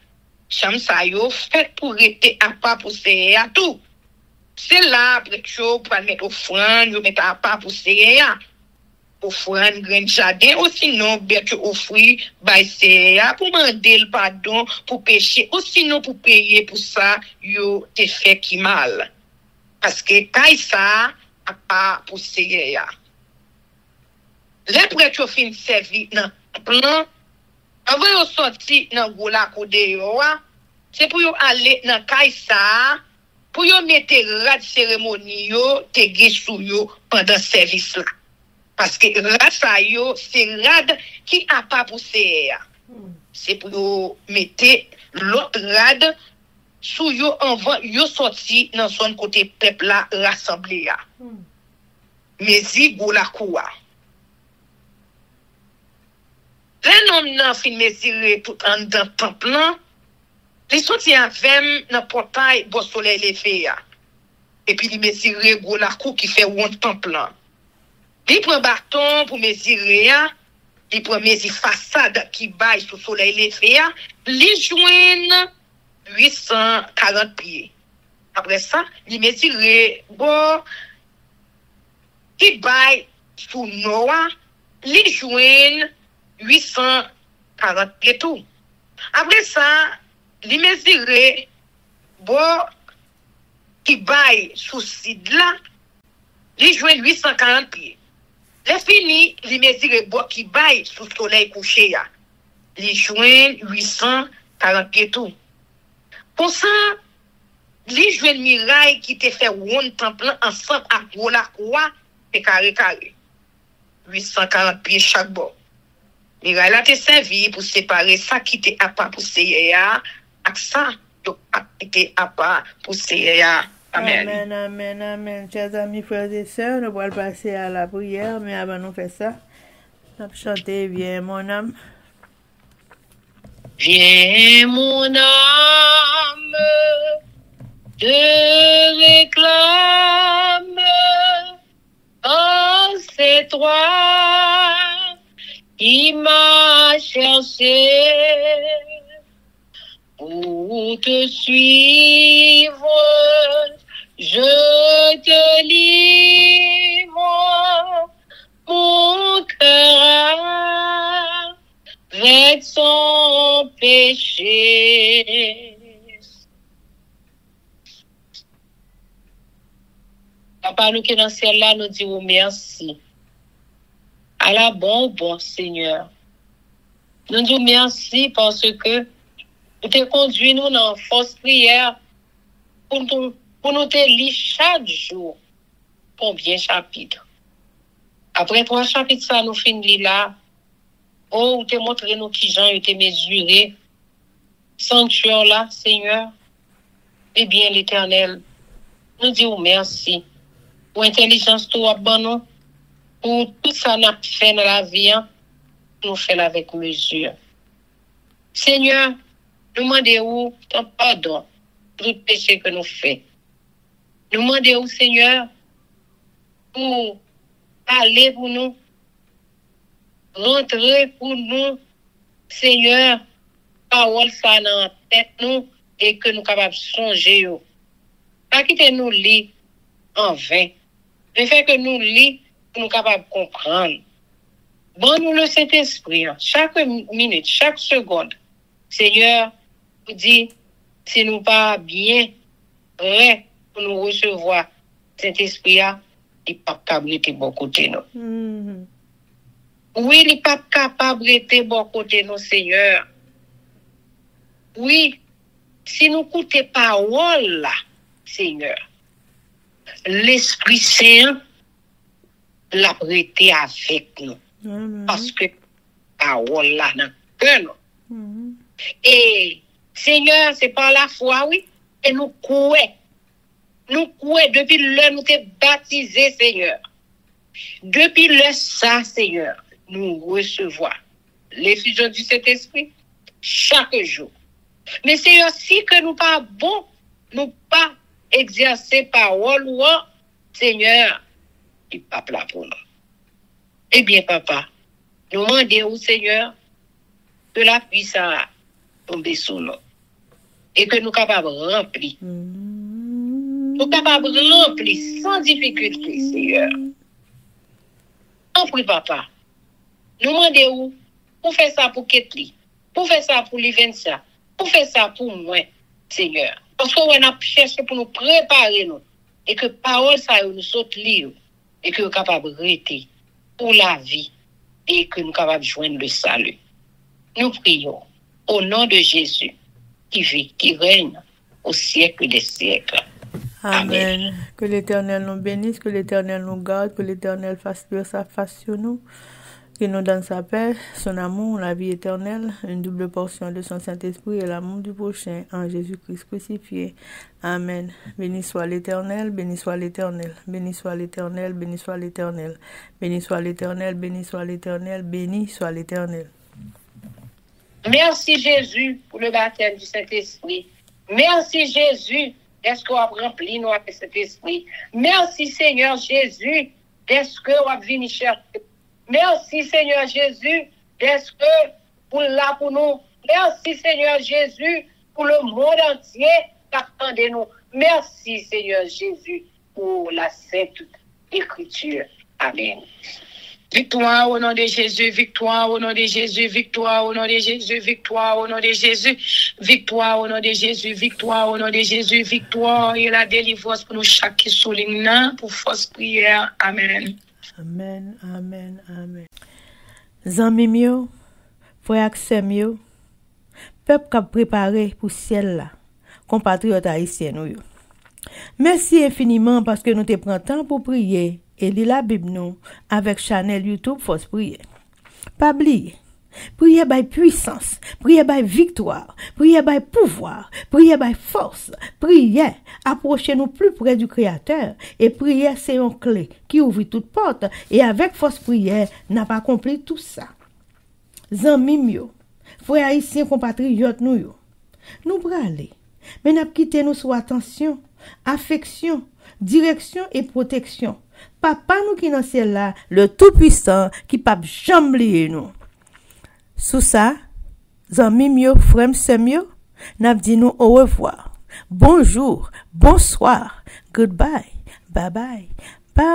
Chambre ça yo fait pour rester à pas pour CEA tout. C'est là prête yo pour mettre offrande yo mette à pas pour CEA. Offrande grand jardin ou sinon bête offri by CEA pour demander le pardon pour péché ou sinon pour payer pour ça yo te fait qui mal. Parce que kay ça a pas pour CEA. Les prêtres fin servi dans plan avant yo sorti dans gola kode yo c'est pour yo aller dans kaisa pour yo mettre rad cérémonie yo te gen sou yo pendant service là parce que rad sa yo c'est rad qui a pas poussé c'est pour yo mettre l'autre rad sou yo avant yo sorti dans son côté peuple là rassemblé là mais si gola koua. Les hommes n'ont fin mesurer tout en dans temple là. Les sorti avec dans portail bon soleil levé et puis il mesurer gros la cour qui fait un temple là. Il prend bâton pour mesurer il prend mesurer façade qui baille sous soleil levé il joindre 840 pieds. Après ça, il mesurer bon qui baille sous noa, il joindre 840 pieds tout. Après ça, il mesurait bon qui baille sous side là, il joint 840 pieds. Les fini, il mesurait bon qui baille sous soleil couché là, il joint 840 pieds tout. Pour ça, il joint miraille qui te fait un temple ensemble à gros la croix et carré. 840 pieds chaque bord. Miraille là te servi pour séparer ça qui était à pas pour CEA avec ça qui était à pas pour CEA. Amen. Amen, amen, amen. Chers amis, frères et sœurs, nous allons passer à la prière, mais avant de faire ça, nous allons chanter Viens mon âme. Viens mon âme, te réclame, oh c'est toi qui m'a cherché pour te suivre, je te livre mon cœur avec son péché. Papa, nous qui dans le ciel là, nous disons merci. À la bon Seigneur. Nous disons merci parce que vous te conduit nous dans force prière pour nous te lire chaque jour combien de chapitres. Après 3 chapitres, ça nous finit là. Oh, vous te montré nous qui gens étaient mesurés. Sanctuaire là, Seigneur. Eh bien, l'Éternel, nous disons merci. pour intelligence tout bon nous, pour tout ça n'a fait dans la vie, nous fait avec mesure. Seigneur, nous demandons ton pardon pour tout péché que nous faisons. Nous demandons, Seigneur, pour parler pour nous, rentrer pour nous, Seigneur, parole ça dans la tête nous et que nous capables de songer. Pas quitter nous lire en vain, mais fait que nous lire pour nous capables de comprendre. Bon, nous le Saint-Esprit, chaque minute, chaque seconde, Seigneur, vous dit, si nous pas bien prêts pour nous recevoir Saint-Esprit, il n'est pas capable de bon côté nous. Oui, il n'est pas capable de bon côté nous, Seigneur. Oui, si nous écoutons parole là, Seigneur, l'Esprit Saint l'a prêté avec nous. Parce que parole là dans cœur nous. Et Seigneur, c'est par la foi, oui, et nous croyons. Nous croyons depuis l'heure nous t'es baptisés, Seigneur. Depuis l'heure ça, Seigneur, nous recevons l'effusion du Saint-Esprit chaque jour. Mais Seigneur, si que nous pas bon, nous pas exercer parole ou Seigneur, il pas plat pour nous. Eh bien, papa, nous demandons au Seigneur que la puissance tombe sur nous et que nous capables de remplir. Nous capables de remplir sans difficulté, Seigneur. En prie, papa, nous demandons pour faire ça pour Ketli, pour faire ça pour Livensa, pour faire ça pour moi, Seigneur. Parce qu'on a cherché pour nous préparer nous et que parole ça nous saute lire et que nous capables de rester pour la vie et que nous capables de joindre le salut. Nous prions au nom de Jésus qui vit, qui règne au siècle des siècles. Amen. Amen. Que l'Éternel nous bénisse, que l'Éternel nous garde, que l'Éternel fasse luire sa face sur nous, qu'il nous donne sa paix, son amour, la vie éternelle, une double portion de son Saint-Esprit et l'amour du prochain en Jésus-Christ crucifié. Amen. Béni soit l'Éternel, béni soit l'Éternel, béni soit l'Éternel, béni soit l'Éternel, béni soit l'Éternel, béni soit l'Éternel, béni soit l'Éternel. Merci Jésus pour le baptême du Saint-Esprit. Merci Jésus d'être qu'on a rempli nous avec cet esprit. Merci Seigneur Jésus d'être qu'on a venu chercher. Merci Seigneur Jésus d'être pour là pour nous. Merci Seigneur Jésus pour le monde entier qui attendait nous. Merci Seigneur Jésus pour la sainte écriture. Amen. Victoire au nom de Jésus, victoire au nom de Jésus, victoire au nom de Jésus, victoire au nom de Jésus, victoire au nom de Jésus, victoire au nom de Jésus, victoire et la délivrance pour nous chaque qui souligne pour force prière. Amen. Amen, amen, amen. Zanmi mio, frère Axel peuple qui a préparé pour ciel là, compatriotes haïtiens nous. Merci infiniment parce que nous te prenons temps pour prier et lire la Bible nous avec channel YouTube Force Prière. Pas oublier, prier by puissance, prier by victoire, prier by pouvoir, prier by force, prier, approchez-nous plus près du Créateur et prier c'est une clé qui ouvre toute porte et avec force prière n'a pas accompli tout ça. Zanmi mio, frères haïtiens compatriotes nous braler, mais n'a quitté nous sous attention, affection, direction et protection. Papa nous qui dans ciel là, le tout-puissant qui pas jamais nous. Sous ça, zanmi mio, frère semio, n'a dit nous au revoir. Bonjour, bonsoir, goodbye, bye bye, bye.